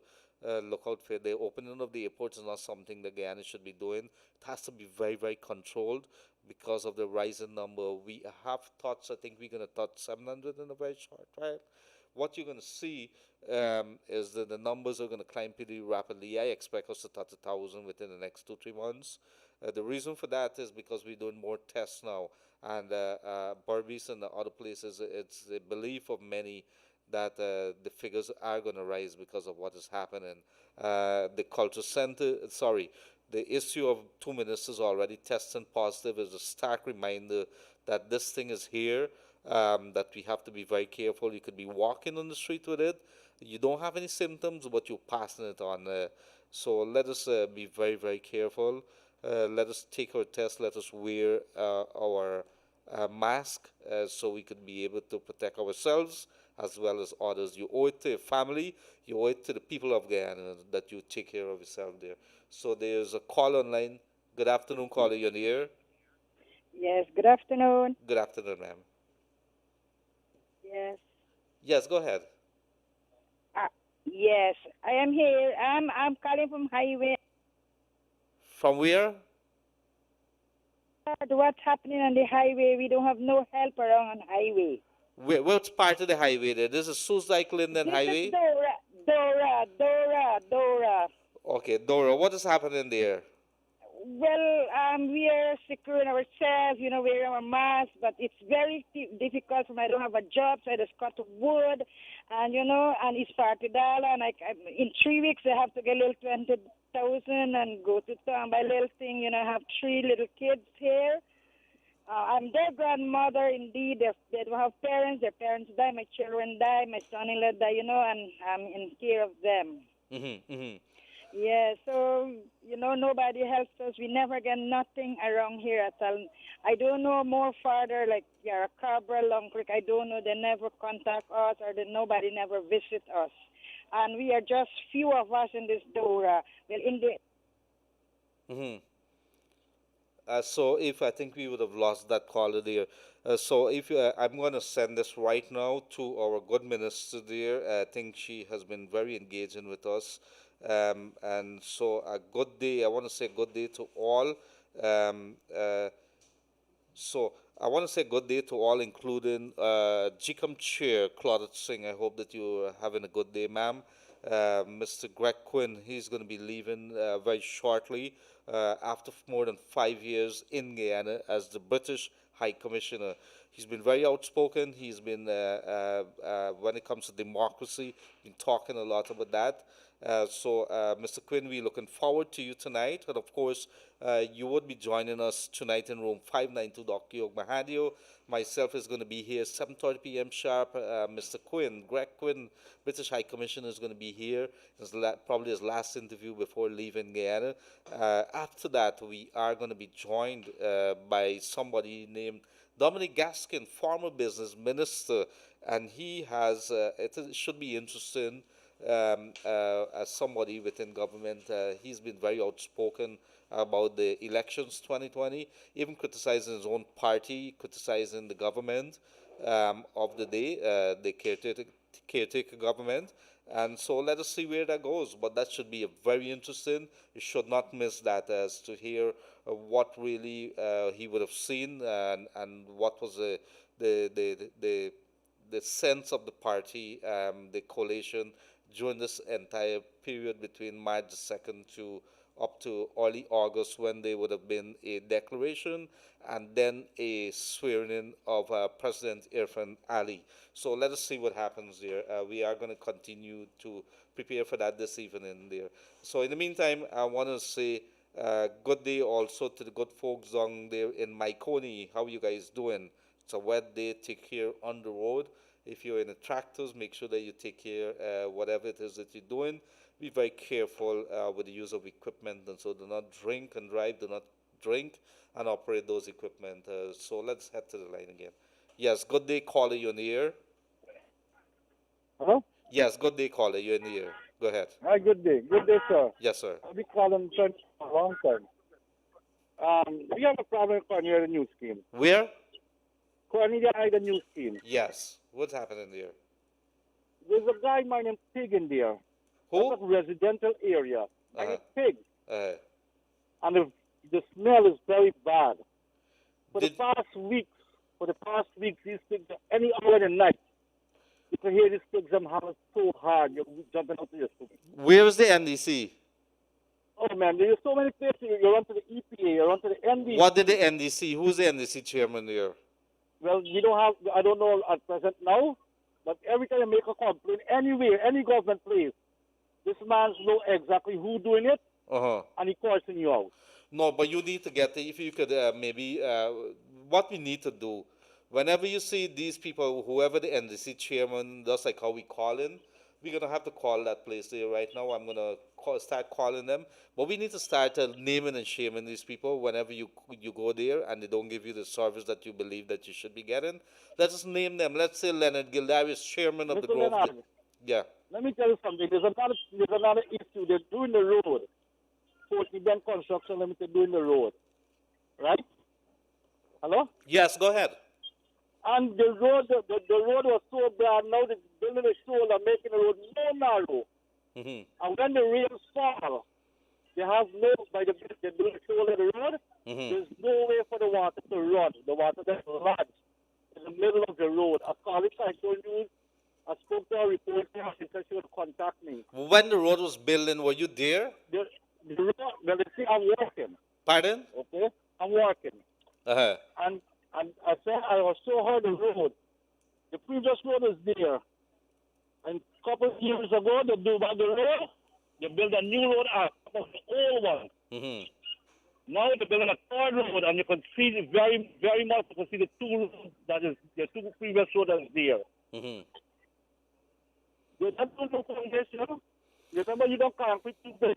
look out for. The opening of the airports is not something that Guyana should be doing. It has to be very, very controlled because of the rising number. We have touched, I think we're going to touch 700 in a very short while. What you're going to see is that the numbers are going to climb pretty rapidly. I expect us to touch 1,000 within the next 2-3 months. The reason for that is because we're doing more tests now. And Barbies and the other places, it's the belief of many that the figures are going to rise because of what is happening. The culture center, the issue of 2 ministers already testing positive is a stark reminder that this thing is here, that we have to be very careful. You could be walking on the street with it. You don't have any symptoms, but you're passing it on. So let us be very, very careful. Let us take our test. Let us wear our mask so we could be able to protect ourselves as well as others. You owe it to your family. You owe it to the people of Guyana that you take care of yourself there. So there's a call online. Good afternoon, caller. You're in the air. Yes, good afternoon. Good afternoon, ma'am. Yes. Yes, go ahead. Yes, I am here. I'm calling from highway. From where? What's happening on the highway? We don't have no help around on highway. Which part of the highway there? This is Suzyke Linden Highway? This is Dora. Okay, Dora, what is happening there? Well, we are securing ourselves, wearing our masks, but it's very difficult for me. I don't have a job, so I just cut wood, and it's $40, and in 3 weeks I have to get a little 20,000 and go to town, buy a little thing. I have 3 little kids here. I'm their grandmother, indeed. They don't have parents. Their parents die. My children die. My son-in-law die, and I'm in care of them. Mm-hmm, mm-hmm. Yeah, so, nobody helps us. We never get nothing around here at all. I don't know more farther, like Yarra-Cabra, Long Creek. I don't know. They never contact us or nobody never visit us. And we are just few of us in this Dora. Well, in the... Mm-hmm. So if I think we would have lost that caller there. So if I'm going to send this right now to our good minister there. I think she has been very engaging with us. And so a good day. I want to say good day to all. Um, uh, so I want to say good day to all, including GCOM Chair Claudette Singh. I hope that you're having a good day, ma'am. Mr. Greg Quinn, he's going to be leaving very shortly after more than 5 years in Guyana as the British High Commissioner. He's been very outspoken. He's been, when it comes to democracy, been talking a lot about that. So, Mr. Quinn, we're looking forward to you tonight. And of course, you would be joining us tonight in room 592, Dr. Yog Mahadio. Myself is going to be here 7:30 p.m. sharp. Mr. Quinn, Greg Quinn, British High Commissioner, is going to be here. It's probably his last interview before leaving Guyana. After that, we are going to be joined by somebody named Dominic Gaskin, former business minister, and he has, it should be interesting as somebody within government. He's been very outspoken about the elections 2020, even criticizing his own party, criticizing the government of the day, the caretaker government. And so let us see where that goes. But that should be a very interesting. You should not miss that, as to hear what really he would have seen, and what was the sense of the party, the coalition during this entire period between March the 2nd to up to early August, when there would have been a declaration and then a swearing in of President Irfan Ali. So let us see what happens there. We are going to continue to prepare for that this evening there. So in the meantime, I want to say good day also to the good folks down there in Maikoni. How you guys doing? It's a wet day. Take care on the road. If you're in the tractors, make sure that you take care whatever it is that you're doing. Be very careful with the use of equipment, and so do not drink and drive. Do not drink and operate those equipment. So let's head to the line again. Yes, good day, caller. You're in the air. Hello? Yes, good day, caller. You're in the air. Go ahead. Hi, good day. Good day, sir. Yes, sir. I've been calling for a long time. We have a problem with Cornelia, the new scheme. Where? Cornelia, the new scheme. Yes. What's happening there? There's a guy named Pig in there. Who? That's a residential area. Uh-huh. Pig. Uh, And the smell is very bad. For Did- the past weeks, these pigs, any hour in the night, you can hear these pigs having so hard, you're jumping out of your seat. where is the NDC? Oh man, there's so many places. You run to the EPA, you run to the NDC. What did the NDC? Who's the NDC chairman there? Well, I don't know at present now, but every time you make a complaint, anywhere, any government place, this man knows exactly who doing it, Uh-huh. and he calling you out. No, but you need to get, if you could maybe, what we need to do, whenever you see these people, whoever the NDC chairman, just like how we call in, we're going to have to call that place there right now. I'm going to start calling them. But we need to start naming and shaming these people whenever you go there and they don't give you the service that you believe that you should be getting. Let's just name them. Let's say Leonard Gildarie is chairman of the Mr. Grove. Leonard, Yeah. let me tell you something. There's another issue. They're doing the road. Fort Bend Construction Limited doing the road. Right? Hello? Yes, go ahead. And the road was so bad. Now they're building a shoulder, making the road more narrow. Mm-hmm. And when the rains fall, they have by the building a shoulder of the road, Mm-hmm. there's no way for the water to run. The water just runs in the middle of the road. A colleague I told you, I spoke to a reporter, she said she would contact me. When the road was building, were you there? The road, well, they say I'm working. Pardon? Okay, I'm working. Uh-huh. And I said I was so hard the road. The previous road is there. And a couple of years ago, they do back the road. They build a new road out of the old one. Mm-hmm. Now they're building a third road, and you can see it very, very much. You can see the two roads that is the two previous roads that is there. Mm-hmm. They don't do no foundation. You remember you don't concrete too big.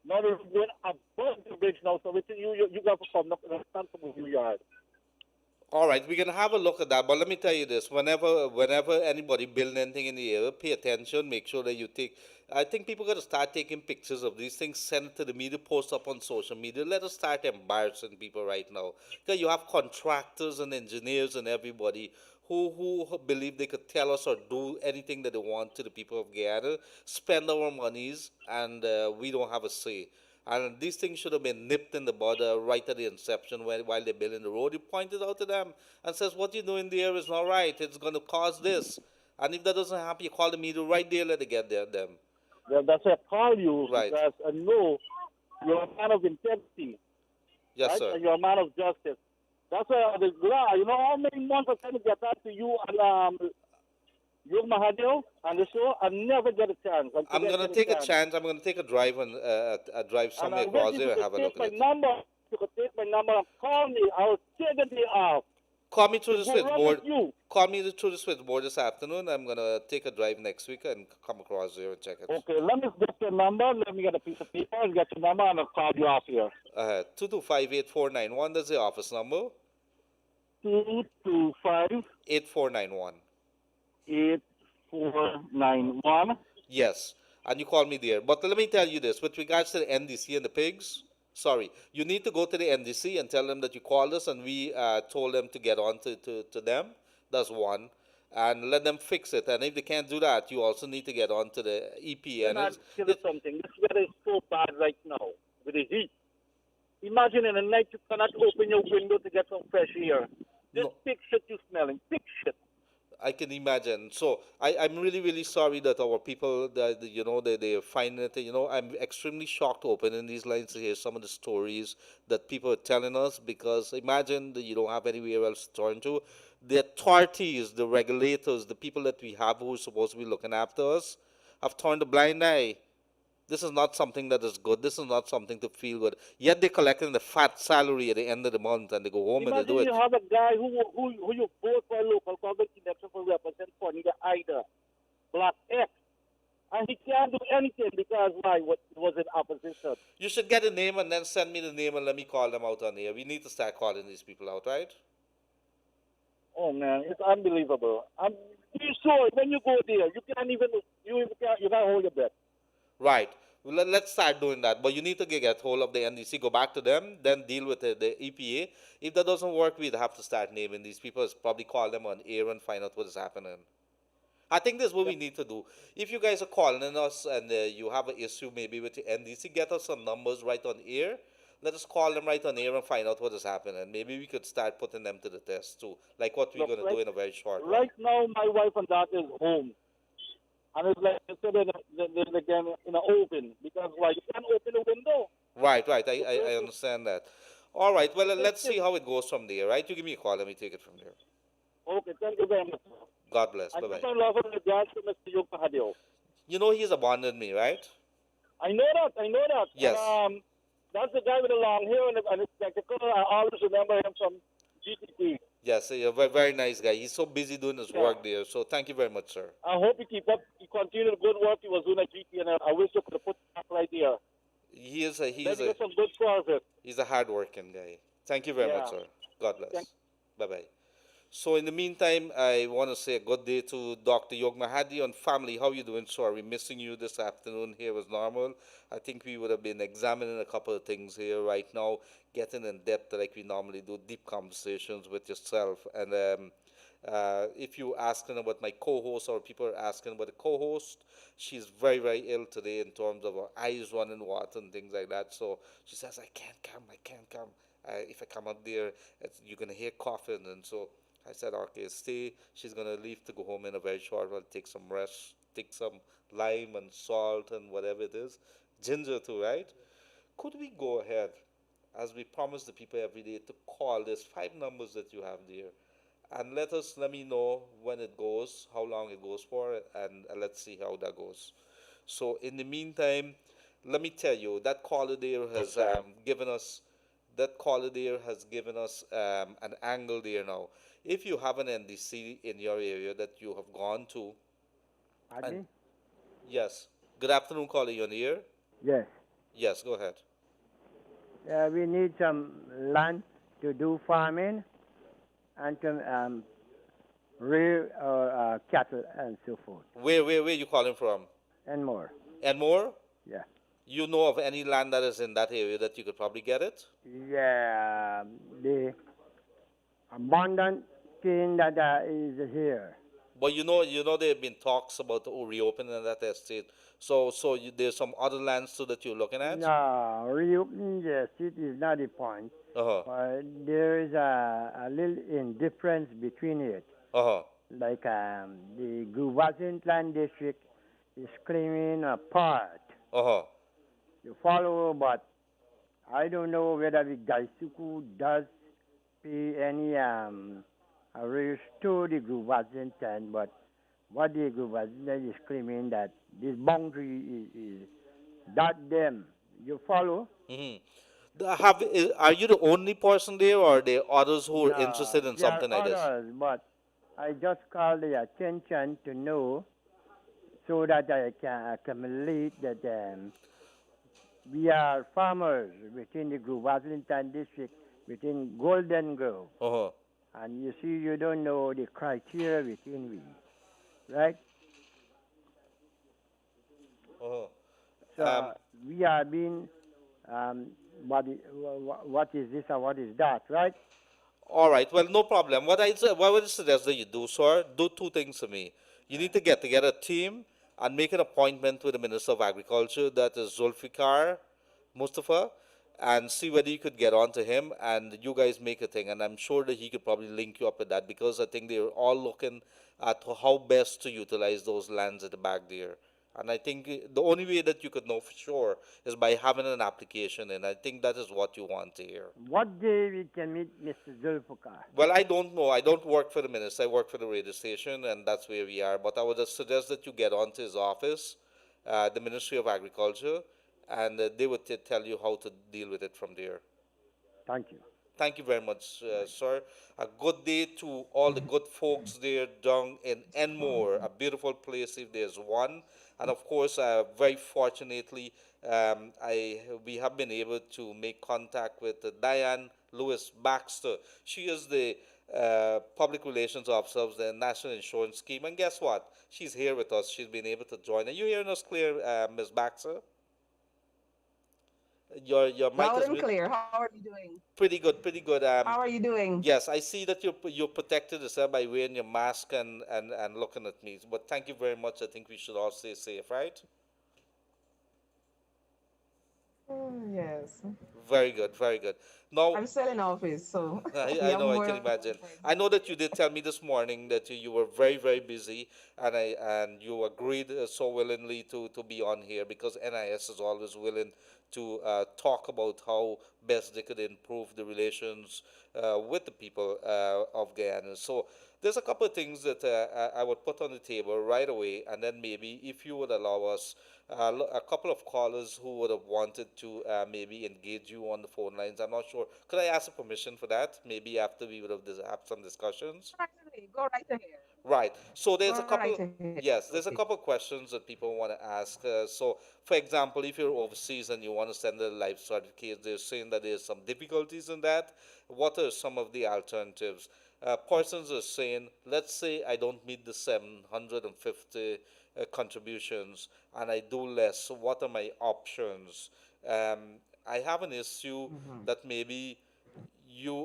Now they're going above the bridge now, so within you got to come up in a stand from your yard. All right, we're gonna have a look at that. But let me tell you this: whenever anybody build anything in the area, pay attention. Make sure that you take. I think people gotta start taking pictures of these things, send it to the media, post up on social media. Let us start embarrassing people right now, because you have contractors and engineers and everybody who believe they could tell us or do anything that they want to the people of Guyana, spend our monies, and we don't have a say. And these things should have been nipped in the bud right at the inception while they're building the road. You pointed out to them and says, what you're doing there is not right. It's going to cause this. And if that doesn't happen, you call the media right there, let it get there, them. Well, that's why I call you, Right. because I know you're a man of integrity, Yes, right? sir. And you're a man of justice. That's why I was glad. You know how many months I tried to get back to you and Yug Mahadeo and the show? I never get a chance. I'm going to take a chance. I'm going to take a drive And somewhere I wish across you there and could have a take look my at it. number. You could take my number and call me. I will take the day off. Call me through the To go run switchboard. with you. Call me through the switchboard this afternoon. I'm going to take a drive next week and come across there and check it. Okay, let me get your number. Let me get a piece of paper and get your number, and I'll call you off here. 225-8491. That's the office number. 225 8491. 8491. Yes, and you call me there. But let me tell you this, with regards to the NDC and the pigs, sorry, you need to go to the NDC and tell them that you called us and we told them to get on to them. That's one. And let them fix it. And if they can't do that, you also need to get on to the EPA. Can I tell you something? This weather is so bad right now with the heat. Imagine in the night you cannot open your window to get some fresh air. This No. pig shit you smelling. Pig shit. I can imagine. So I'm really, really sorry that our people, they're finding it. I'm extremely shocked opening these lines to hear some of the stories that people are telling us, because imagine that you don't have anywhere else to turn to. The authorities, the regulators, the people that we have who are supposed to be looking after us have turned a blind eye. This is not something that is good. This is not something to feel good. Yet they're collecting the fat salary at the end of the month and they go home and they Imagine do you it. have a guy who you vote for a local government election for represent for neither either Black X. And he can't do anything because why? What was in opposition. You should get a name and then send me the name and let me call them out on here. We need to start calling these people out, right? Oh man, it's unbelievable. I'm you sure when you go there, you can't even you can't hold your breath. Right. Well, let's start doing that. But you need to get hold of the NDC, go back to them, then deal with the EPA. If that doesn't work, we'd have to start naming these people. Probably call them on air and find out what is happening. I think this is what we need to do. If you guys are calling us and you have an issue maybe with the NDC, get us some numbers right on air. Let us call them right on air and find out what is happening. Maybe we could start putting them to the test too, like what we're going to do in a very short while. Right now, my wife and daughter is home. And it's like they said again in an oven because why you can't open the window. Right. I understand that. All right. Well, let's see how it goes from there. Right. You give me a call. Let me take it from there. Okay. Thank you very much. God bless. And Bye keep on bye. loving regards to Mr. Yug Mahadeo. You know he's abandoned me, right? I know that. Yes. And, that's the guy with the long hair and it's like I always remember him from GTP. Yes. He's a very, very nice guy. He's so busy doing his work there. So thank you very much, sir. I hope you continue the good work he was doing at GT, and I wish you could have put that right there. He's Get some good scores. a hard-working guy. Thank you very much, sir. God bless. Bye bye. So in the meantime, I want to say a good day to Dr. Yug Mahadi and family. How you doing, sir? We're missing you this afternoon here was normal. I think we would have been examining a couple of things here right now, getting in depth like we normally do, deep conversations with yourself. And if you're asking about my co-host or people are asking about the co-host, she's very, very ill today in terms of her eyes running water and things like that. So she says, I can't come. If I come up there, you're going to hear coughing. And so I said, okay, stay. She's going to leave to go home in a very short while, take some rest, take some lime and salt and whatever it is. Ginger too, right? Could we go ahead as we promise the people every day, to call. There's five numbers that you have there. And let me know when it goes, how long it goes for, and let's see how that goes. So in the meantime, let me tell you that caller there has given us an angle there now. If you have an NDC in your area that you have gone to, Pardon and me? yes, good afternoon, caller, you're here. Yes. Yes, go ahead. We need some land to do farming and to rear cattle and so forth Where you calling from? and more. And more? Yeah. You know of any land that is in that area that you could probably get it? Yeah. The abundant thing that is here. But there have been talks about reopening that estate. So there's some other lands too that you're looking at. No, reopening the city is not the point. Uh huh. But there is a little indifference between it. Uh huh. Like the Guvazin Land District is claiming a part. Uh huh. You follow, but I don't know whether the Gaisuku does pay any arrears to the Guvazin land, but what the Guvazin is claiming that this boundary is that them. You follow? Mm-hmm. Are you the only person there, or are there others who are No, interested in there something are like this? others, but I just call the attention to know so that I can accumulate that we are farmers within the Grove Waslington district, within Golden Grove. Uh-huh. And you see, you don't know the criteria within we, right? Uh-huh. So we are being, what is this or what is that, right? All right. Well, no problem. What I would suggest that you do, sir, do two things for me. You need to get together a team and make an appointment with the Minister of Agriculture, that is Zulfikar Mustafa, and see whether you could get on to him and you guys make a thing. And I'm sure that he could probably link you up with that, because I think they're all looking at how best to utilize those lands at the back there. And I think the only way that you could know for sure is by having an application, and I think that is what you want to hear. What day we can meet Mr. Zulfikar? Well, I don't know. I don't work for the minister. I work for the radio station, and that's where we are. But I would just suggest that you get onto his office, the Ministry of Agriculture, and they would tell you how to deal with it from there. Thank you. Thank you very much, sir. A good day to all the good folks there down in Enmore, a beautiful place if there's one. And of course, very fortunately, we have been able to make contact with Diane Lewis Baxter. She is the public relations officer of the National Insurance Scheme. And guess what? She's here with us. She's been able to join. Are you hearing us clear, Ms. Baxter? Your mic Loud is and clear. How are you doing? pretty good, pretty good. How are you doing? Yes, I see that you're protected yourself by wearing your mask and looking at me. But thank you very much. I think we should all stay safe, right? Yes. Very good, very good. Now, I'm still in office, so I we have know, I more. can imagine. I know that you did tell me this morning that you were very, very busy, and you agreed so willingly to be on here, because NIS is always willing to talk about how best they could improve the relations with the people of Guyana. So there's a couple of things that I would put on the table right away, and then maybe if you would allow us, a couple of callers who would have wanted to maybe engage you on the phone lines. I'm not sure. Could I ask for permission for that? Maybe after we would have had some discussions. Right away. Go right ahead. Right. So there's a Go couple. right ahead. Yes, there's a Okay. couple of questions that people want to ask. So, for example, if you're overseas and you want to send a life certificate, they're saying that there's some difficulties in that. What are some of the alternatives? Persons are saying, let's say I don't meet the 750 contributions and I do less. So what are my options? I have an issue that maybe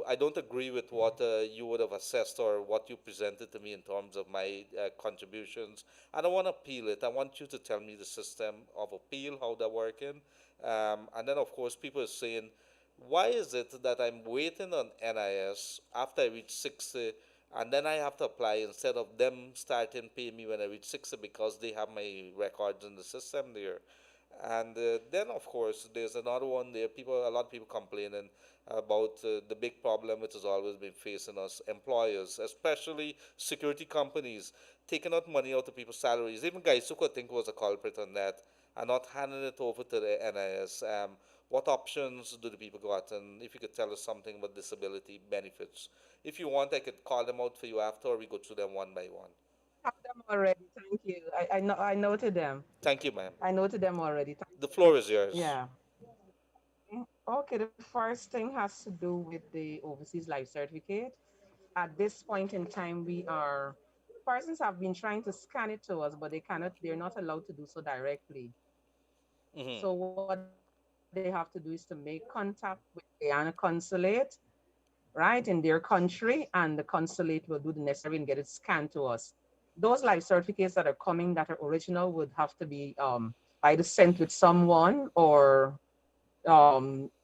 I don't agree with what you would have assessed or what you presented to me in terms of my contributions, and I want to appeal it. I want you to tell me the system of appeal, how they're working, and then of course people are saying, why is it that I'm waiting on NIS after I reach 60, and then I have to apply instead of them starting paying me when I reach 60, because they have my records in the system there. And then, of course, there's another one there. A lot of people complaining about the big problem which has always been facing us employers, especially security companies, taking out money out of people's salaries. Even Gaisuka, I think, was a culprit on that, and not handing it over to the NIS. What options do the people got? And if you could tell us something about disability benefits. If you want, I could call them out for you after, or we go through them one by one. Have them already. Thank you. I noted them. Thank you, ma'am. I noted them already. Thank The you. floor is yours. Yeah. Okay, the first thing has to do with the overseas life certificate. At this point in time, persons have been trying to scan it to us, but they're not allowed to do so directly. Hmm. So what they have to do is to make contact with Guyana consulate, right, in their country, and the consulate will do the necessary and get it scanned to us. Those life certificates that are coming that are original would have to be either sent with someone or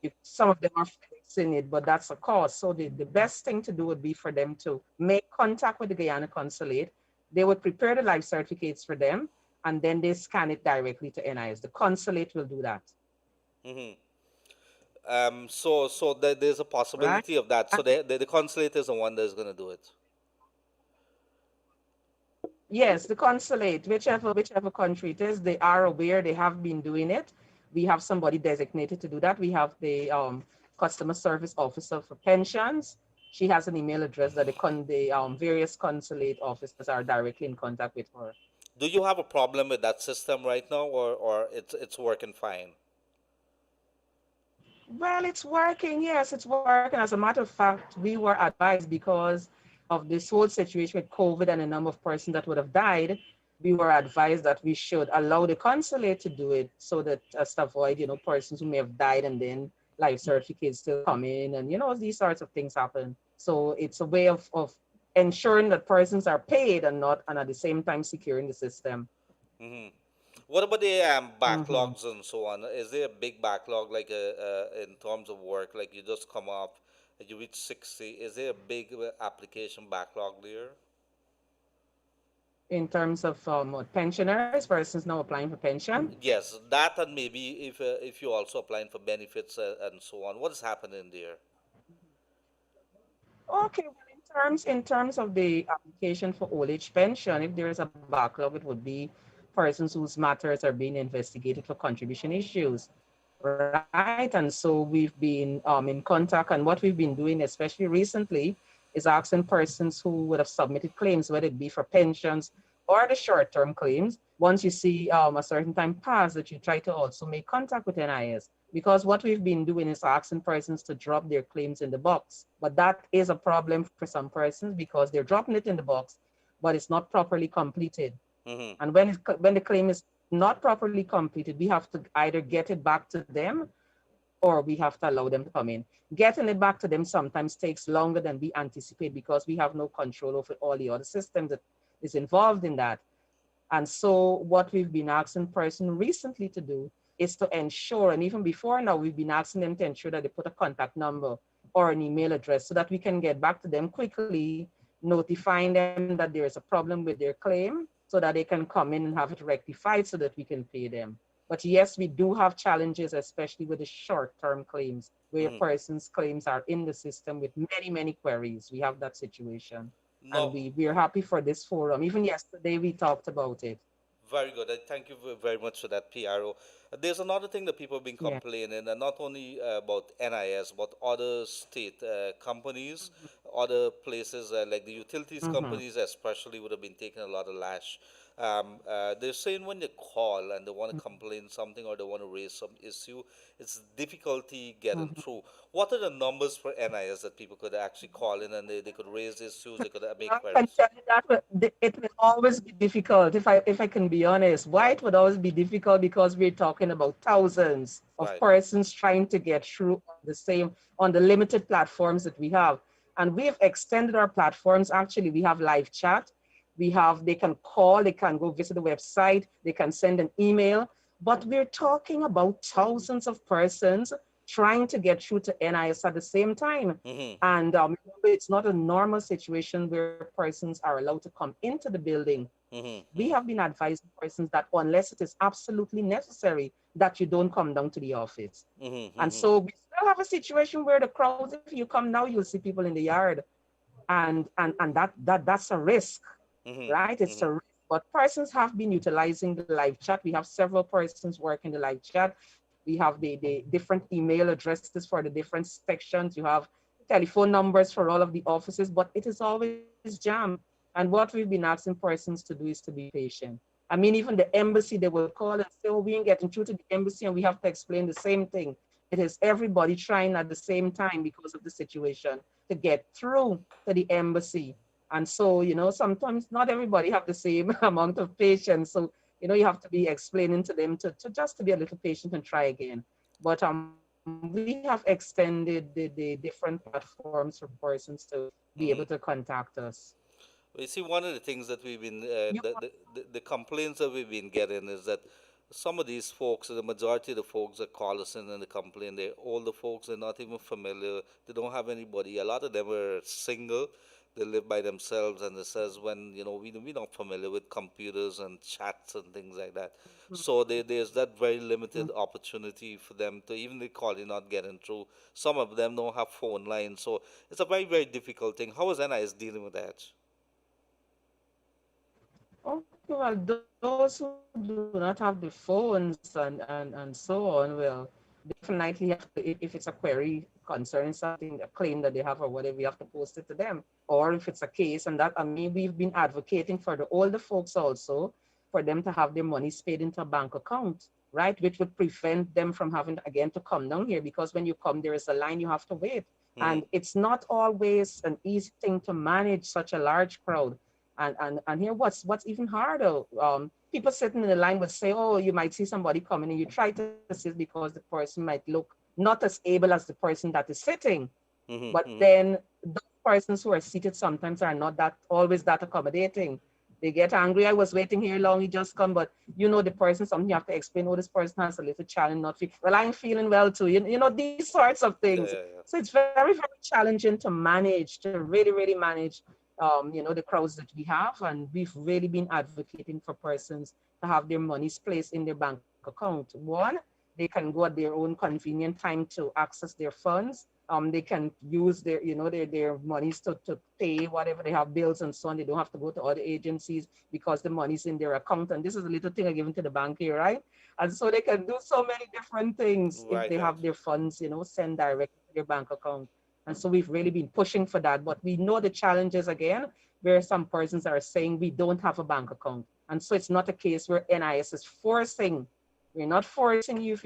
if some of them are fixing it, but that's a cost. So the best thing to do would be for them to make contact with the Guyana consulate. They would prepare the life certificates for them, and then they scan it directly to NIS. The consulate will do that, Hmm. So there's a right? possibility of that. So the consulate is the one that's going to do it. Yes, the consulate, whichever country it is, they are aware. They have been doing it. We have somebody designated to do that. We have the customer service officer for pensions. She has an email address that the various consulate officers are directly in contact with her. Do you have a problem with that system right now, or it's working fine? Well, it's working. Yes, it's working. As a matter of fact, we were advised because of this whole situation with COVID and the number of persons that would have died. We were advised that we should allow the consulate to do it so that as to avoid, persons who may have died and then life certificates still come in and, these sorts of things happen. So it's a way of ensuring that persons are paid and at the same time securing the system. Hmm. What about the Hmm. backlogs and so on? Is there a big backlog, like in terms of work, like you just come up, you reach 60? Is there a big application backlog there? In terms of what, pensioners, persons now applying for pension. Yes, that, and maybe if you're also applying for benefits and so on. What is happening there? Okay, well, in terms of the application for old age pension, if there is a backlog, it would be persons whose matters are being investigated for contribution issues, right? And so we've been in contact, and what we've been doing, especially recently, is asking persons who would have submitted claims, whether it be for pensions or the short-term claims. Once you see a certain time pass, that you try to also make contact with NIS, because what we've been doing is asking persons to drop their claims in the box. But that is a problem for some persons because they're dropping it in the box, but it's not properly completed. Mm-hmm. And when the claim is not properly completed, we have to either get it back to them or we have to allow them to come in. Getting it back to them sometimes takes longer than we anticipate because we have no control over all the other systems that is involved in that. And so what we've been asking person recently to do is to ensure, and even before now, we've been asking them to ensure that they put a contact number or an email address so that we can get back to them quickly, notifying them that there is a problem with their claim so that they can come in and have it rectified so that we can pay them. But yes, we do have challenges, especially with the short-term claims, where Mm-hmm. persons' claims are in the system with many, many queries. We have that situation. And No. we're happy for this forum. Even yesterday, we talked about it. Very good. Thank you very much for that, PRO. There's another thing that people have been Yeah. complaining, and not only about NIS, but other state companies, other places like the utilities Mm-hmm. companies, especially, would have been taking a lot of lash. They're saying when they call and they want to complain something or they want to raise some issue, it's difficulty getting Mm-hmm. through. What are the numbers for NIS that people could actually call in and they could raise issues, they could make I can queries? tell you that it will always be difficult. If I can be honest, why it would always be difficult because we're talking about thousands of Right. persons trying to get through on the limited platforms that we have, and we have extended our platforms. Actually, we have live chat. They can call, they can go visit the website, they can send an email. But we're talking about thousands of persons trying to get through to NIS at the same time. And remember, it's not a normal situation where persons are allowed to come into the building. We have been advising persons that unless it is absolutely necessary, that you don't come down to the office. And so we still have a situation where the crowds, if you come now, you'll see people in the yard. And that's a risk, right? It's a risk. But persons have been utilizing the live chat. We have several persons working the live chat. We have the different email addresses for the different sections. You have telephone numbers for all of the offices, but it is always jammed. And what we've been asking persons to do is to be patient. I mean, even the embassy, they will call and say, oh, we ain't getting through to the embassy, and we have to explain the same thing. It is everybody trying at the same time because of the situation to get through to the embassy. And so, sometimes not everybody have the same amount of patience. So, you have to be explaining to them to just to be a little patient and try again. But we have extended the different platforms for persons to be able to contact us. You see, one of the things that we've been, the complaints that we've been getting is that some of these folks, the majority of the folks that call us in and they complain, they're older folks, they're not even familiar, they don't have anybody. A lot of them are single, they live by themselves, and it says when, we're not familiar with computers and chats and things like that. So there's that very limited opportunity for them to, even they call, you're not getting through. Some of them don't have phone lines, so it's a very, very difficult thing. How is NIS dealing with that? Okay, well, those who do not have the phones and so on will definitely have to, if it's a query concerning something, a claim that they have or whatever, we have to post it to them. Or if it's a case, and that, I mean, we've been advocating for the older folks also, for them to have their monies paid into a bank account, right? Which would prevent them from having, again, to come down here, because when you come, there is a line you have to wait. And it's not always an easy thing to manage such a large crowd. And here, what's even harder, people sitting in the line would say, oh, you might see somebody coming, and you try to assist because the person might look not as able as the person that is sitting. But then those persons who are seated sometimes are not always that accommodating. They get angry. I was waiting here long, he just come, but the person, something you have to explain, oh, this person has a little challenge, not feel, well, I'm feeling well too. These sorts of things. So it's very, very challenging to manage, to really, really manage the crowds that we have. And we've really been advocating for persons to have their monies placed in their bank account. One, they can go at their own convenient time to access their funds. They can use their, their monies to pay whatever they have, bills and so on. They don't have to go to other agencies because the money's in their account. And this is a little thing I given to the bank here, right? And so they can do so many different things if they have their funds, sent directly to their bank account. And so we've really been pushing for that. But we know the challenges again, where some persons are saying we don't have a bank account. And so it's not a case where NIS is forcing. We're not forcing you if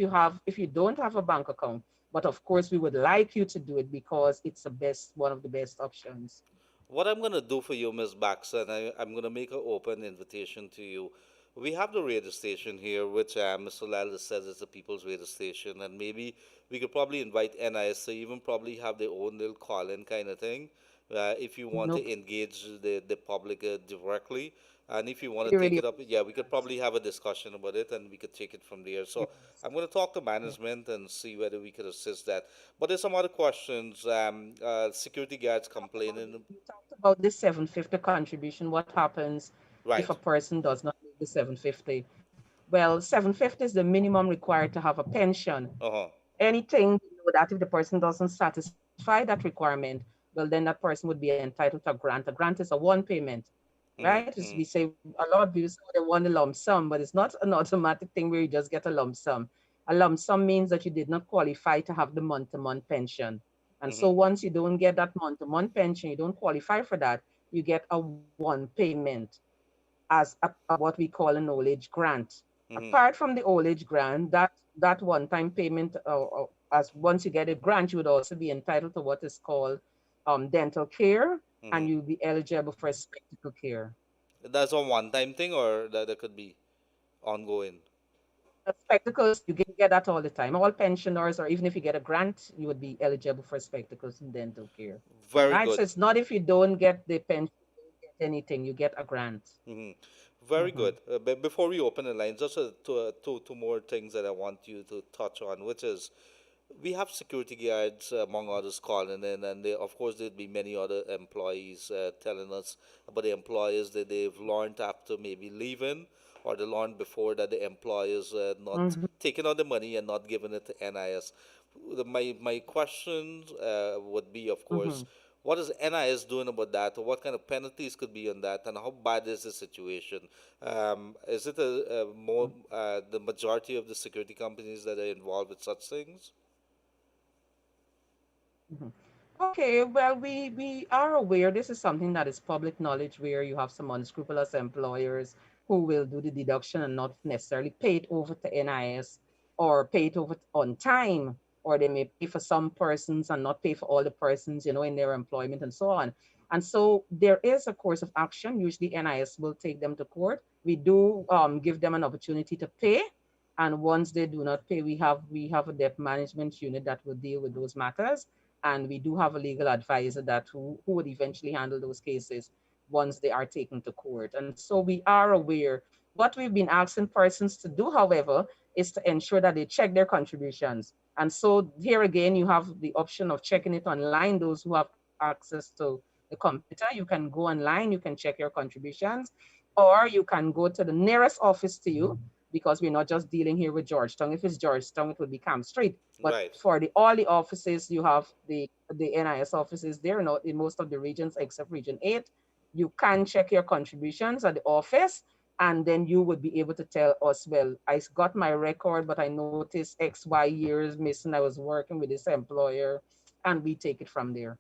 you don't have a bank account. But of course, we would like you to do it because it's one of the best options. What I'm going to do for you, Ms. Baxter, and I'm going to make an open invitation to you. We have the radio station here, which Mr. Lallis says is the people's radio station, and maybe we could probably invite NIS to even probably have their own little call-in kind of thing, if you want to engage the public directly. And if you want to take it up, we could probably have a discussion about it and we could take it from there. So I'm going to talk to management and see whether we could assist that. But there's some other questions. Security guards complaining. You talked about this 750 contribution. What happens if a person does not make the 750? Well, 750 is the minimum required to have a pension. Anything that if the person doesn't satisfy that requirement, well, then that person would be entitled to a grant. A grant is a one payment. Right? We say a lot of people say they want a lump sum, but it's not an automatic thing where you just get a lump sum. A lump sum means that you did not qualify to have the month-to-month pension. And so once you don't get that month-to-month pension, you don't qualify for that, you get a one payment as what we call an old age grant. Apart from the old age grant, that one-time payment, as once you get a grant, you would also be entitled to what is called dental care. And you'll be eligible for spectacle care. That's a one-time thing, or that could be ongoing? Spectacles, you get that all the time. All pensioners, or even if you get a grant, you would be eligible for spectacles and dental care. Very good. So it's not if you don't get the pension, you don't get anything, you get a grant. Very good. Before we open the lines, just two more things that I want you to touch on, which is we have security guards, among others, calling in, and of course, there'd be many other employees telling us about the employers that they've learned after maybe leaving, or they learned before that the employers not Mhm. taking out the money and not giving it to NIS. My question would be, of course, Mhm. what is NIS doing about that, or what kind of penalties could be on that, and how bad is the situation? Is it a more the majority of the security companies that are involved with such things? Mhm. Okay, well, we are aware this is something that is public knowledge where you have some unscrupulous employers who will do the deduction and not necessarily pay it over to NIS or pay it over on time, or they may pay for some persons and not pay for all the persons, in their employment and so on. And so there is a course of action. Usually NIS will take them to court. We do give them an opportunity to pay. And once they do not pay, we have a debt management unit that will deal with those matters, and we do have a legal advisor that who would eventually handle those cases once they are taken to court. And so we are aware. What we've been asking persons to do, however, is to ensure that they check their contributions. And so here again, you have the option of checking it online. Those who have access to the computer, you can go online, you can check your contributions, or you can go to the nearest office to you, because we're not just dealing here with Georgetown. If it's Georgetown, it would be Camp Street. But Right. for all the offices, you have the NIS offices there, not in most of the regions except Region 8. You can check your contributions at the office, and then you would be able to tell us, well, I got my record, but I noticed XY years missing. I was working with this employer, and we take it from there.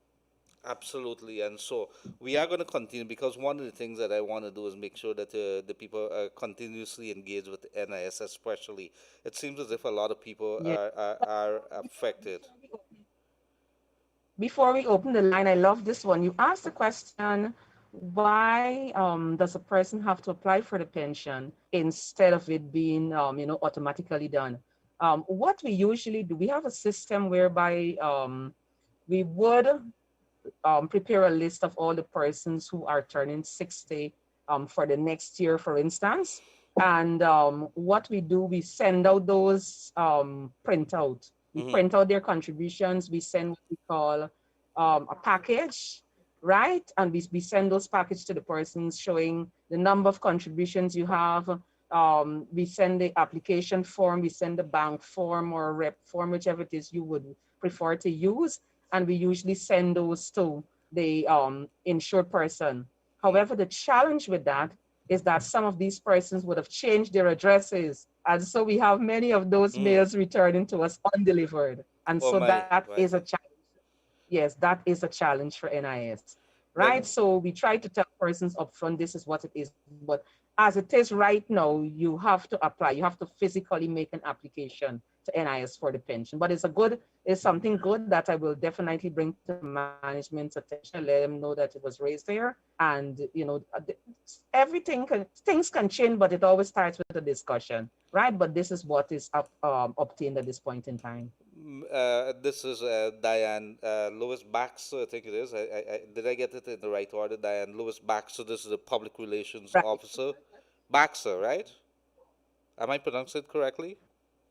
Absolutely, and so we are going to continue because one of the things that I want to do is make sure that the people are continuously engaged with NIS, especially. It seems as if a lot of people Yeah. are affected. Before we open the line, I love this one. You asked the question, why does a person have to apply for the pension instead of it being, automatically done? What we usually do, we have a system whereby we would prepare a list of all the persons who are turning 60 for the next year, for instance. And what we do, we send out those printout. We Hmm. print out their contributions. We send what we call a package, right? And we send those packages to the persons showing the number of contributions you have. We send the application form, we send the bank form or rep form, whichever it is you would prefer to use, and we usually send those to the insured person. However, the challenge with that is that some of these persons would have changed their addresses. And so we have many of those Mm. mails returning to us undelivered. And Oh so my, that is right. a challenge. Yes, that is a challenge for NIS, But right? So we try to tell persons upfront this is what it is. But as it is right now, you have to apply. You have to physically make an application to NIS for the pension. But it's something good that I will definitely bring to management's attention, let them know that it was raised there. And things can change, but it always starts with a discussion, right? But this is what is obtained at this point in time. this is Diane Lewis Baxter, I think it is. Did I get it in the right order? Diane Lewis Baxter. This is the public relations Right. officer. Baxter, right? Am I pronouncing it correctly?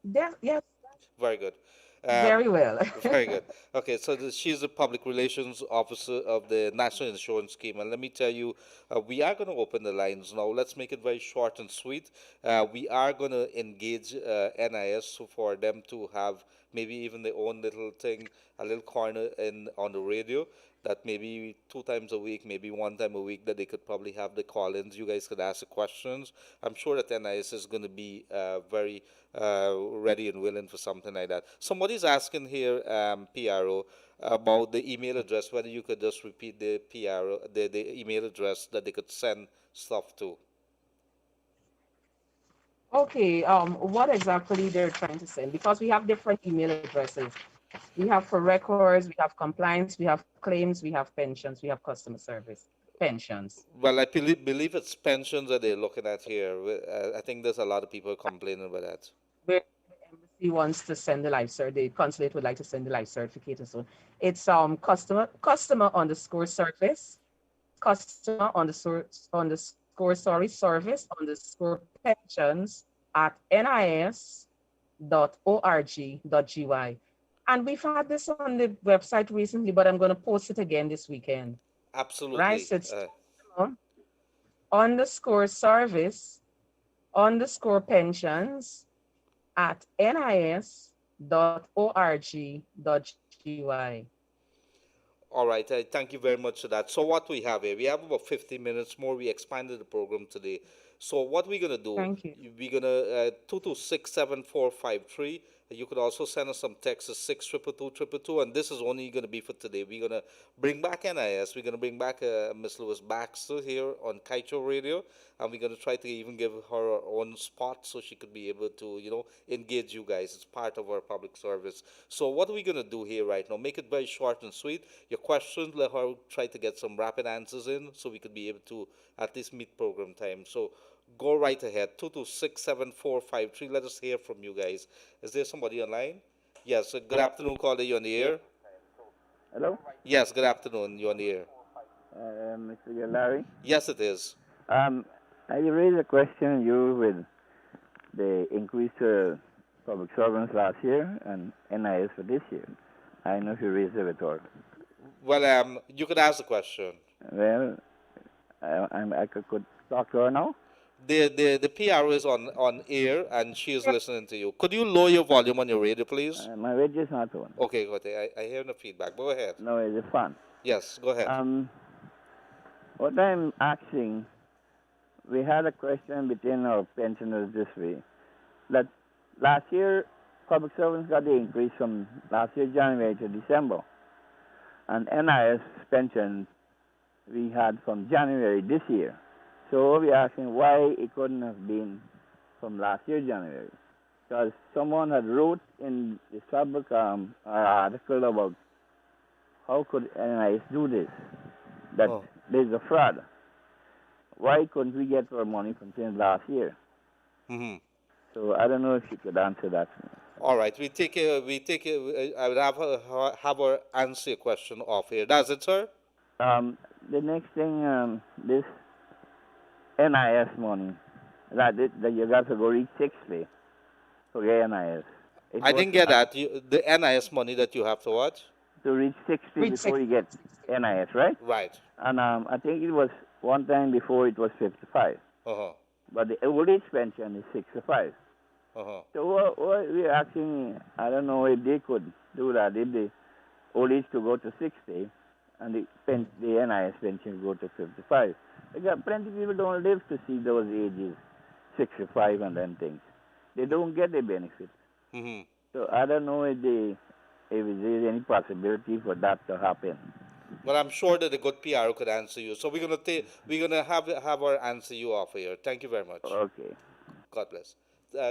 Yes, Very good. Um, very well. very good. Okay, so she's the public relations officer of the National Insurance Scheme, and let me tell you, we are going to open the lines now. Let's make it very short and sweet. We are going to engage NIS for them to have maybe even their own little thing, a little corner in on the radio that maybe 2 times a week, maybe 1 time a week, that they could probably have the call-ins. You guys could ask the questions. I'm sure that NIS is going to be very ready and willing for something like that. Somebody's asking here, PRO, about the email address, whether you could just repeat the PRO, the email address that they could send stuff to. Okay, what exactly they're trying to send? Because we have different email addresses. We have for records, we have compliance, we have claims, we have pensions, we have customer service, pensions. Well, I believe it's pensions that they're looking at here. I think there's a lot of people complaining about that. Where the embassy wants to send the life cert, the consulate would like to send the life certificate. So it's customer underscore service, customer underscore service underscore pensions at nis.org.gy. And we've had this on the website recently, but I'm going to post it again this weekend. Right? Absolutely. So it's underscore service underscore pensions at nis.org.gy. All right, thank you very much for that. So what we have here, we have about 50 minutes more. We expanded the program today. So what we're gonna do, Thank you. we're gonna 2267453. You could also send us some texts to 6222222, and this is only gonna be for today. We're gonna bring back NIS. We're gonna bring back Miss Lewis Baxter here on Kaieteur Radio, and we're gonna try to even give her her own spot so she could be able to, engage you guys. It's part of our public service. So what are we gonna do here right now? Make it very short and sweet. Your questions, let her try to get some rapid answers in so we could be able to at least meet program time. So go right ahead. 2267453. Let us hear from you guys. Is there somebody online? Yes. Good afternoon, caller. You on the air? Hello? Yes. Good afternoon. You on the air? Mr. Gildarie? Yes, it is. I raised a question you with the increased public servants last year and NIS for this year. I know if you raised it before. Well, you could ask the question. Well, I could talk to her now. The PRO is on air and she is listening to you. Could you lower your volume on your radio, please? My radio is not on. Okay, good. I hear no feedback. Go ahead. No, it's fun. Yes, go ahead. What I'm asking, we had a question between our pensioners this way. That last year, public servants got the increase from last year January to December. And NIS pension we had from January this year. So we're asking why it couldn't have been from last year January. Because someone had wrote in the public article about how could NIS do this, that there's a fraud. Why couldn't we get our money from since last year? Mm-hmm. So I don't know if you could answer that. All right, I would have her answer your question off here. Does it, sir? The next thing, this NIS money, that you got to go reach 60 for the NIS. I didn't get that. The NIS money that you have to what? To reach 60 before you get NIS, right? Right. And I think it was one time before it was 55. Uh-huh. But the old age pension is 65. Uh-huh. So what we're asking, I don't know if they could do that, if the old age to go to 60 and the NIS pension go to 55. Because plenty of people don't live to see those ages, 65 and then things. They don't get the benefit. Mm-hmm. So I don't know if there's any possibility for that to happen. Well, I'm sure that a good PRO could answer you. So we're gonna have her answer you off here. Thank you very much. Okay. God bless.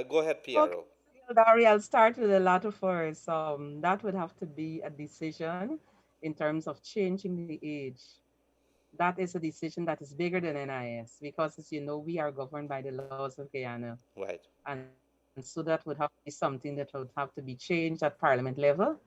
Go ahead, PRO. Okay, Gildarie, I'll start with the latter first. That would have to be a decision in terms of changing the age. That is a decision that is bigger than NIS because, as you know, we are governed by the laws of Guyana. Right. And so that would have to be something that would have to be changed at Parliament level.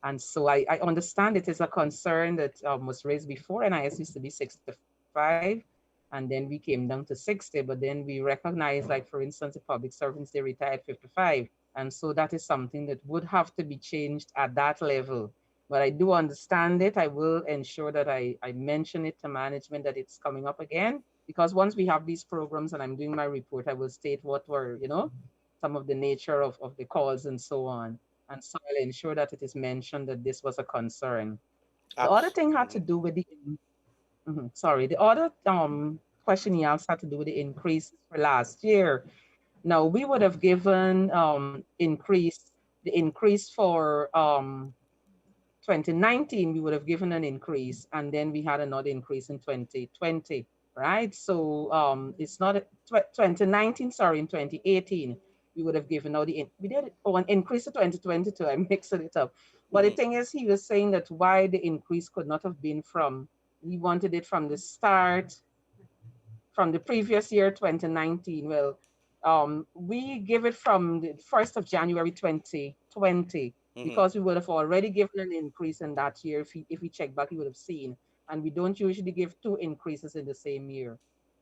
And so I understand it is a concern that was raised before. NIS used to be 65, and then we came down to 60, but then we recognize, like, for instance, the public servants, they retired 55. And so that is something that would have to be changed at that level. But I do understand it. I will ensure that I mention it to management that it's coming up again, because once we have these programs and I'm doing my report, I will state what were, some of the nature of the calls and so on. And so I'll ensure that it is mentioned that this was a concern. The other thing had to do with the, the other question he asked had to do with the increase for last year. Now, we would have given the increase for 2019, we would have given an increase, and then we had another increase in 2020, right? So it's not 2019, sorry, in 2018, we would have given out an increase to 2022. I'm mixing it up. But the thing is, he was saying that why the increase could not have been he wanted it from the start, from the previous year, 2019. Well, we give it from the 1st of January 2020, because we would have already given an increase in that year. If we check back, you would have seen. And we don't usually give 2 increases in the same year.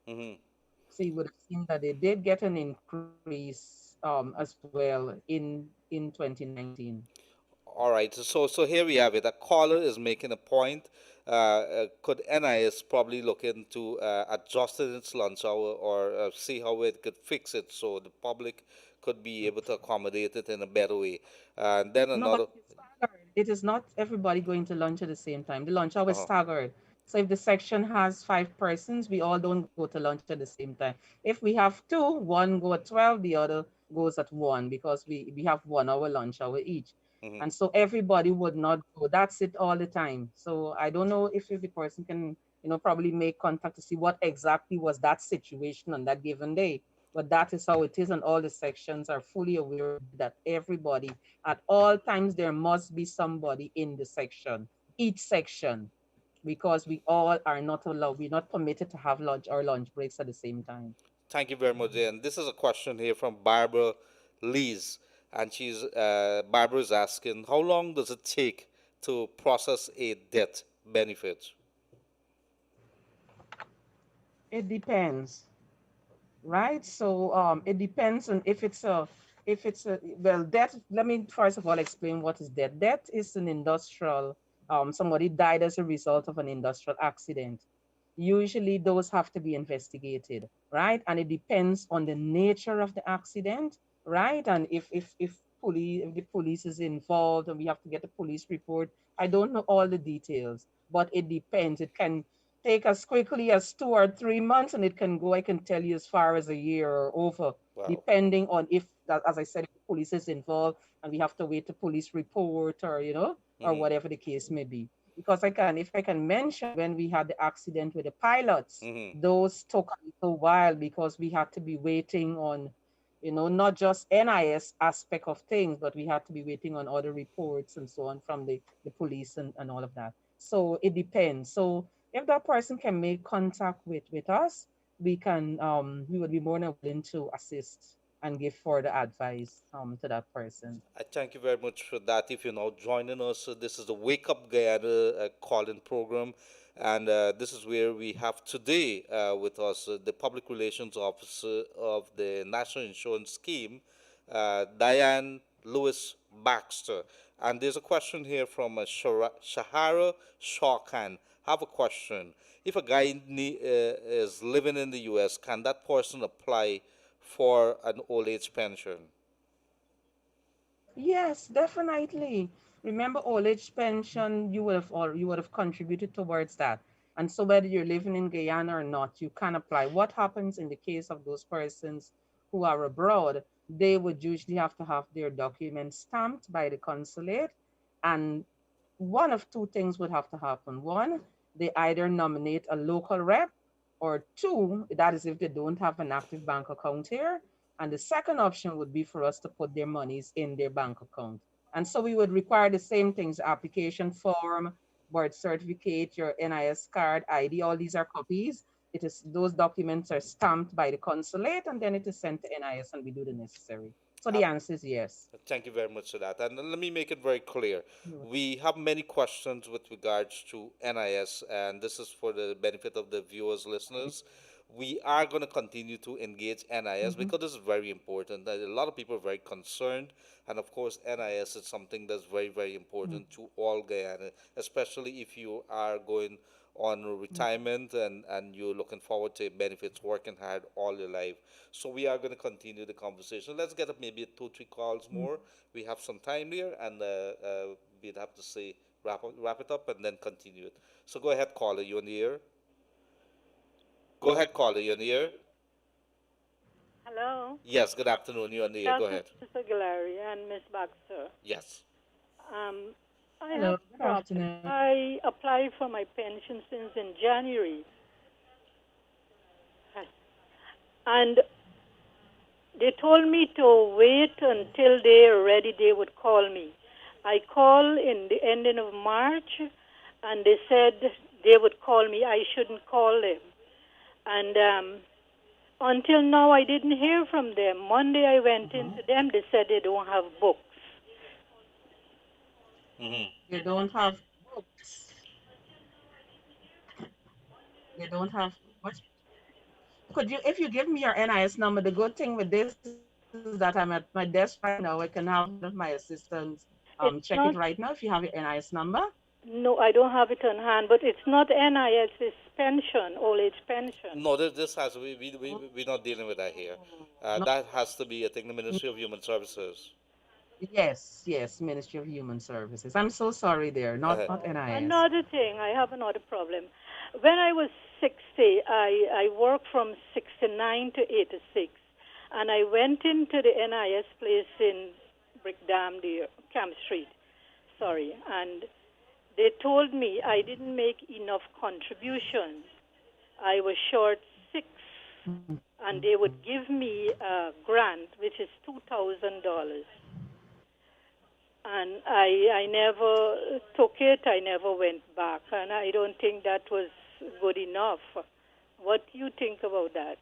So you would have seen that they did get an increase as well in 2019. All right. So here we have it. A caller is making a point. Could NIS probably look into adjusting its lunch hour or see how it could fix it so the public could be able to accommodate it in a better way? And then No, but another. it's staggered. It is not everybody going to lunch at the same time. The lunch hour is Uh-huh. staggered. So if the section has 5 persons, we all don't go to lunch at the same time. If we have two, one go at 12, the other goes at 1 because we have 1 hour lunch hour each. Hmm. And so everybody would not go. That's it all the time. So I don't know if the person can, probably make contact to see what exactly was that situation on that given day. But that is how it is, and all the sections are fully aware of that everybody at all times, there must be somebody in the section, each section, because we all are not allowed, we're not permitted to have lunch or lunch breaks at the same time. Thank you very much. And this is a question here from Barbara Lees, and Barbara is asking, how long does it take to process a death benefit? It depends, right? So it depends on if it's a well, death. Let me first of all explain what is death. Death is an industrial. Somebody died as a result of an industrial accident. Usually those have to be investigated, right? And it depends on the nature of the accident, right? And if the police is involved and we have to get a police report. I don't know all the details, but it depends. It can take as quickly as 2 or 3 months, and it can go, I can tell you, as far as a year or over, Wow. depending on if as I said, if the police is involved and we have to wait a police report, or or Hmm. whatever the case may be. Because if I can mention, when we had the accident with the pilots, Hmm. those took a little while because we had to be waiting on, not just NIS aspect of things, but we had to be waiting on other reports and so on from the police and all of that. So it depends. So if that person can make contact with us, we would be more than willing to assist and give further advice to that person. I thank you very much for that. If you're now joining us, this is the Wake Up Guyana call-in program, and this is where we have today with us the Public Relations Officer of the National Insurance Scheme, Diane Lewis Baxter. And there's a question here from Shahara Shawkan. Have a question. If a guy is living in the U.S., can that person apply for an old age pension? Yes, definitely. Remember, old age pension, you would have contributed towards that. And so whether you're living in Guyana or not, you can apply. What happens in the case of those persons who are abroad, they would usually have to have their documents stamped by the consulate. And one of two things would have to happen. One, they either nominate a local rep, or two, that is if they don't have an active bank account here. And the second option would be for us to put their monies in their bank account. And so we would require the same things: application form, birth certificate, your NIS card, ID. All these are copies. Those documents are stamped by the consulate, and then it is sent to NIS and we do the necessary. So the answer is yes. Thank you very much for that. And let me make it very clear. You're We have many questions with regards to NIS, and this is for the benefit of the viewers, listeners. We are going to continue to engage NIS welcome. because this is very important. A lot of people are very concerned, and of course, NIS is something that's very, very important to all Guyana, especially if you are going on retirement and you're looking forward to benefits working hard all your life. So we are going to continue the conversation. Let's get up maybe two, three calls more. We have some time here, and we'd have to say wrap it up and then continue it. So go ahead, caller. You on the air? Go ahead, caller. You on the air? Hello. Yes. Good afternoon. You on the Good air? Go ahead. afternoon, Mr. Gildarie and Miss Baxter. Yes. Um, I have Hello, a good problem. afternoon. I applied for my pension since in January, and they told me to wait until they are ready. They would call me. I called in the ending of March, and they said they would call me. I shouldn't call them, and until now I didn't hear from them. Monday I went into them. They said they don't have books. Mm-hmm. They don't have books. They don't have what? Could you, if you give me your NIS number, the good thing with this is that I'm at my desk right now. I can have one of my assistants It's check it not. right now if you have your NIS number. No, I don't have it on hand, but it's not NIS. It's pension, old age pension. No, this has we're not dealing with that here. No. That has to be, I think, the Ministry of Human Services. Yes, yes, Ministry of Human Services. I'm so sorry there, not NIS. Another thing, I have another problem. When I was 60, I worked from 69 to 86, and I went into the NIS place in Brickdam, the Camp Street, sorry, and they told me I didn't make enough contributions. I was short 6, and they would give me a grant, which is $2,000. And I never took it. I never went back, and I don't think that was good enough. What do you think about that?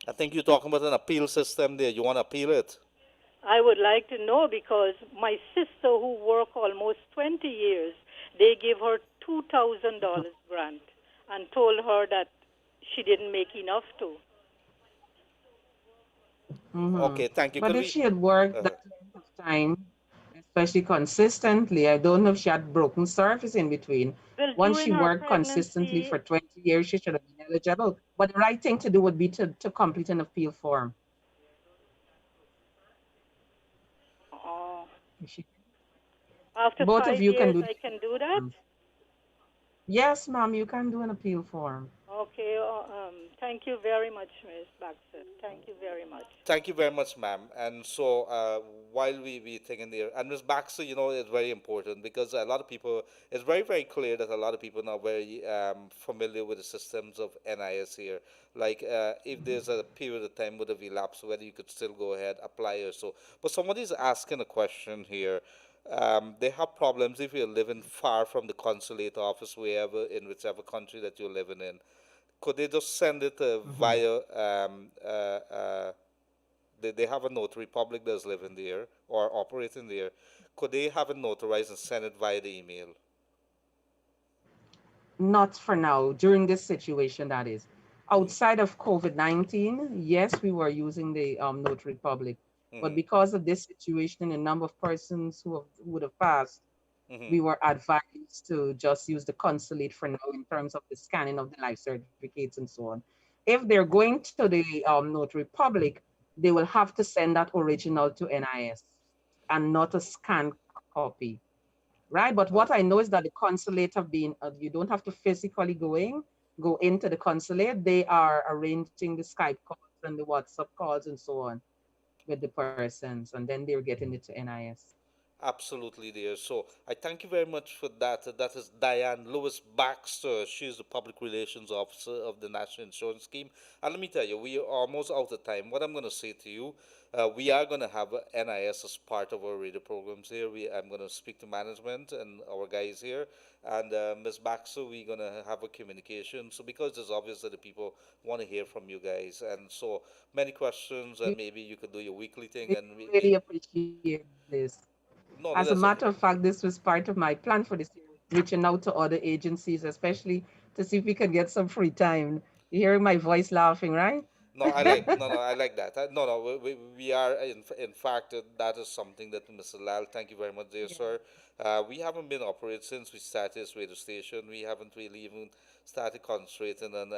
I think you're talking about an appeal system there. You want to appeal it? I would like to know because my sister, who worked almost 20 years, they gave her $2,000 grant and told her that she didn't make enough to. Okay, thank you. But if she had worked that length of time, especially consistently, I don't know if she had broken surface in between. Well, Once during she her worked consistently pregnancy, for 20 years, she should have been eligible. But the right thing to do would be to complete an appeal form. after Both 5 of you can years, do I can do that? Yes, ma'am, you can do an appeal form. Okay, thank you very much, Ms. Baxter. Thank you very much. Thank you very much, ma'am. And so, while we taking there, and Ms. Baxter, it's very important because a lot of people, it's very, very clear that a lot of people are not very familiar with the systems of NIS here. Like, if there's a period of time would have elapsed, whether you could still go ahead, apply or so. But somebody's asking a question here. They have problems if you're living far from the consulate office, wherever, in whichever country that you're living in. Could they just send it via they have a notary public that's living there or operating there. Could they have it notarized and send it via the email? Not for now, during this situation, that is. Outside of COVID-19, yes, we were using the notary public. But because of this situation and the number of persons who would have passed, we were advised to just use the consulate for now in terms of the scanning of the life certificates and so on. If they're going to the notary public, they will have to send that original to NIS and not a scanned copy, right? But what I know is that the consulate have been, you don't have to physically go into the consulate. They are arranging the Skype calls and the WhatsApp calls and so on with the persons, and then they're getting it to NIS. Absolutely, dear. So I thank you very much for that. That is Diane Lewis Baxter. She's the Public Relations Officer of the National Insurance Scheme. And let me tell you, we are almost out of time. What I'm going to say to you, we are going to have NIS as part of our radio programs here. I'm going to speak to management and our guys here. And Ms. Baxter, we're going to have a communication. So because it's obvious that the people want to hear from you guys. And so many questions, and maybe you could do your weekly thing. And we really appreciate this. No, As a matter of fact, this was part of my plan for this year, reaching out to other agencies, especially to see if we could get some free time. You hearing my voice laughing, right? No, I like that. We are in fact that is something that Mr. Lal. Thank you very much, dear sir. We haven't been operating since we started this radio station. We haven't really even started concentrating on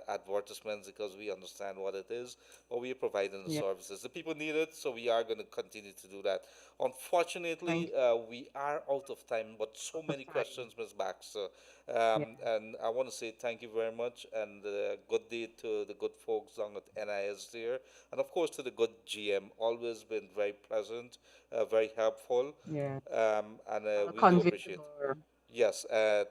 advertisements because we understand what it is, but we are providing the services. The people need it, so we are going to continue to do that. Unfortunately, we are out of time, but so many questions, Ms. Baxter. And I want to say thank you very much, and good day to the good folks down at NIS there, and of course to the good GM. Always been very pleasant, very helpful. Yeah. And we do appreciate. Yes,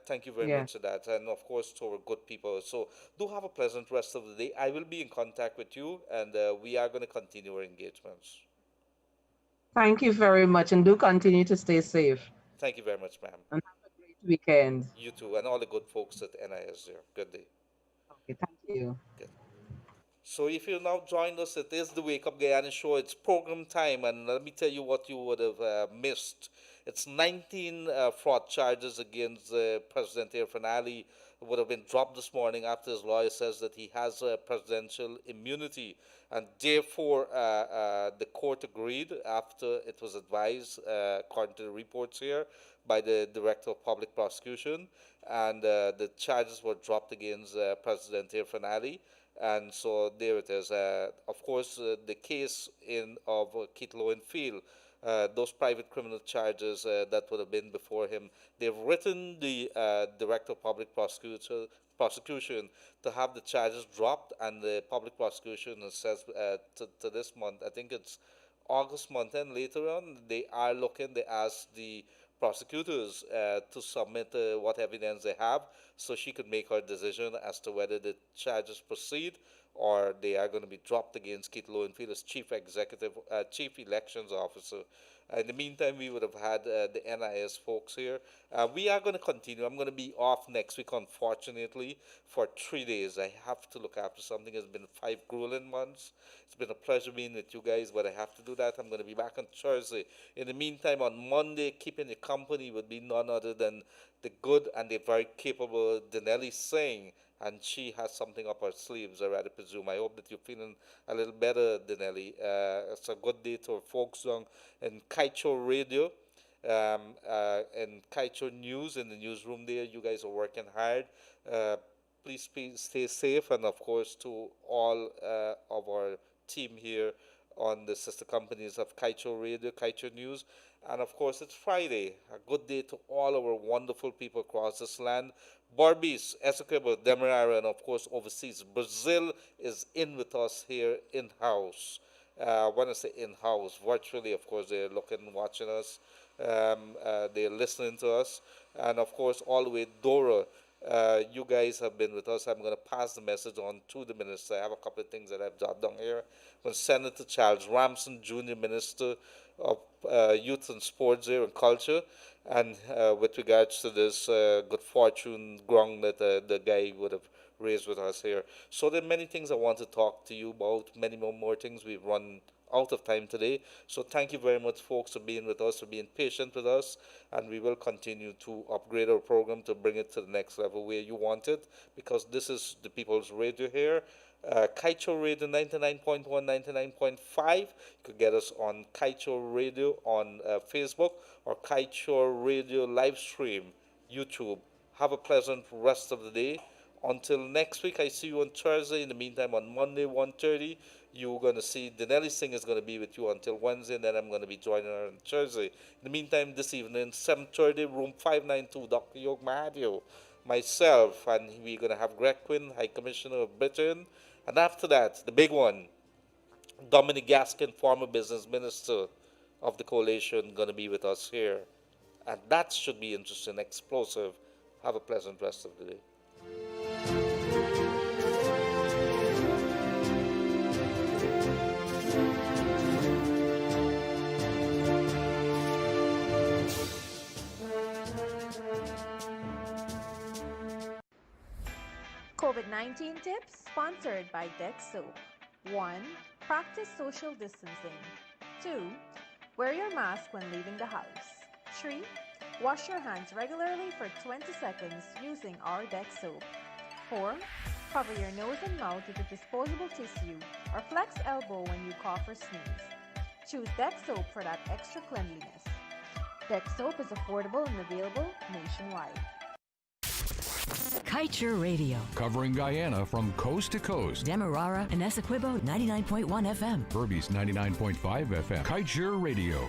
thank you very much for that, and of course to our good people. So do have a pleasant rest of the day. I will be in contact with you, and we are going to continue our engagements. Thank you very much, and do continue to stay safe. Thank you very much, ma'am. And have a great weekend. You too, and all the good folks at NIS there. Good day. Okay, thank you. Good. So if you now joined us, it is the Wake Up Guyana show. It's program time, and let me tell you what you would have missed It's 19 fraud charges against President Irfan Ali would have been dropped this morning after his lawyer says that he has presidential immunity. And therefore, the court agreed after it was advised, according to the reports here, by the Director of Public Prosecution. And the charges were dropped against President Irfan Ali. And so there it is. Of course, the case of Keith Lowenfield, those private criminal charges that would have been before him, they've written the Director of Public Prosecution to have the charges dropped, and the public prosecution says to this month, I think it's August month, and later on, they asked the prosecutors to submit what evidence they have so she could make her decision as to whether the charges proceed or they are going to be dropped against Keith Lowenfield as Chief Elections Officer. In the meantime, we would have had the NIS folks here. We are going to continue. I'm going to be off next week, unfortunately, for 3 days. I have to look after something. It's been 5 grueling months. It's been a pleasure being with you guys, but I have to do that. I'm going to be back on Thursday. In the meantime, on Monday, keeping you company would be none other than the good and the very capable Denelli Singh. And she has something up her sleeves, I rather presume. I hope that you're feeling a little better, Denelli. It's a good day to our folks down in Kaieteur Radio, and Kaieteur News in the newsroom there. You guys are working hard. Please stay safe. And, of course, to all of our team here on the sister companies of Kaieteur Radio, Kaieteur News. And, of course, it's Friday. A good day to all our wonderful people across this land. Barbies, Essequibo, Demerara, and of course overseas. Brazil is in with us here in-house. When I say in-house, virtually, of course, they're looking, watching us. They're listening to us. And of course, all the way, Dora, you guys have been with us. I'm going to pass the message on to the minister. I have a couple of things that I've jotted down here. When Senator Charles Ramson, Jr., Minister of Youth and Sports here and Culture, and with regards to this good fortune ground that the guy would have raised with us here. So there are many things I want to talk to you about, many more things. We've run out of time today. So thank you very much, folks, for being with us, for being patient with us, and we will continue to upgrade our program to bring it to the next level where you want it, because this is the People's Radio here. Kaieteur Radio 99.1, 99.5. You could get us on Kaieteur Radio on Facebook or Kaieteur Radio live stream, YouTube. Have a pleasant rest of the day. Until next week, I see you on Thursday. In the meantime, on Monday, 1:30, you're going to see Denelli Singh is going to be with you until Wednesday, and then I'm going to be joining her on Thursday. In the meantime, this evening, 7:30, room 592, Dr. Yog Mahadio, myself, and we're going to have Greg Quinn, High Commissioner of Britain. And after that, the big one, Dominic Gaskin, former business minister of the coalition, going to be with us here. And that should be interesting, explosive. Have a pleasant rest of the day. COVID-19 tips sponsored by Dex Soap. 1. Practice social distancing. 2. Wear your mask when leaving the house. 3. Wash your hands regularly for 20 seconds using our Dex Soap. 4. Cover your nose and mouth with a disposable tissue or flex elbow when you cough or sneeze. Choose Dex Soap for that extra cleanliness. Dex Soap is affordable and available nationwide. Kaieteur Radio. Covering Guyana from coast to coast. Demerara and Essequibo 99.1 FM. Berbice 99.5 FM. Kaieteur Radio.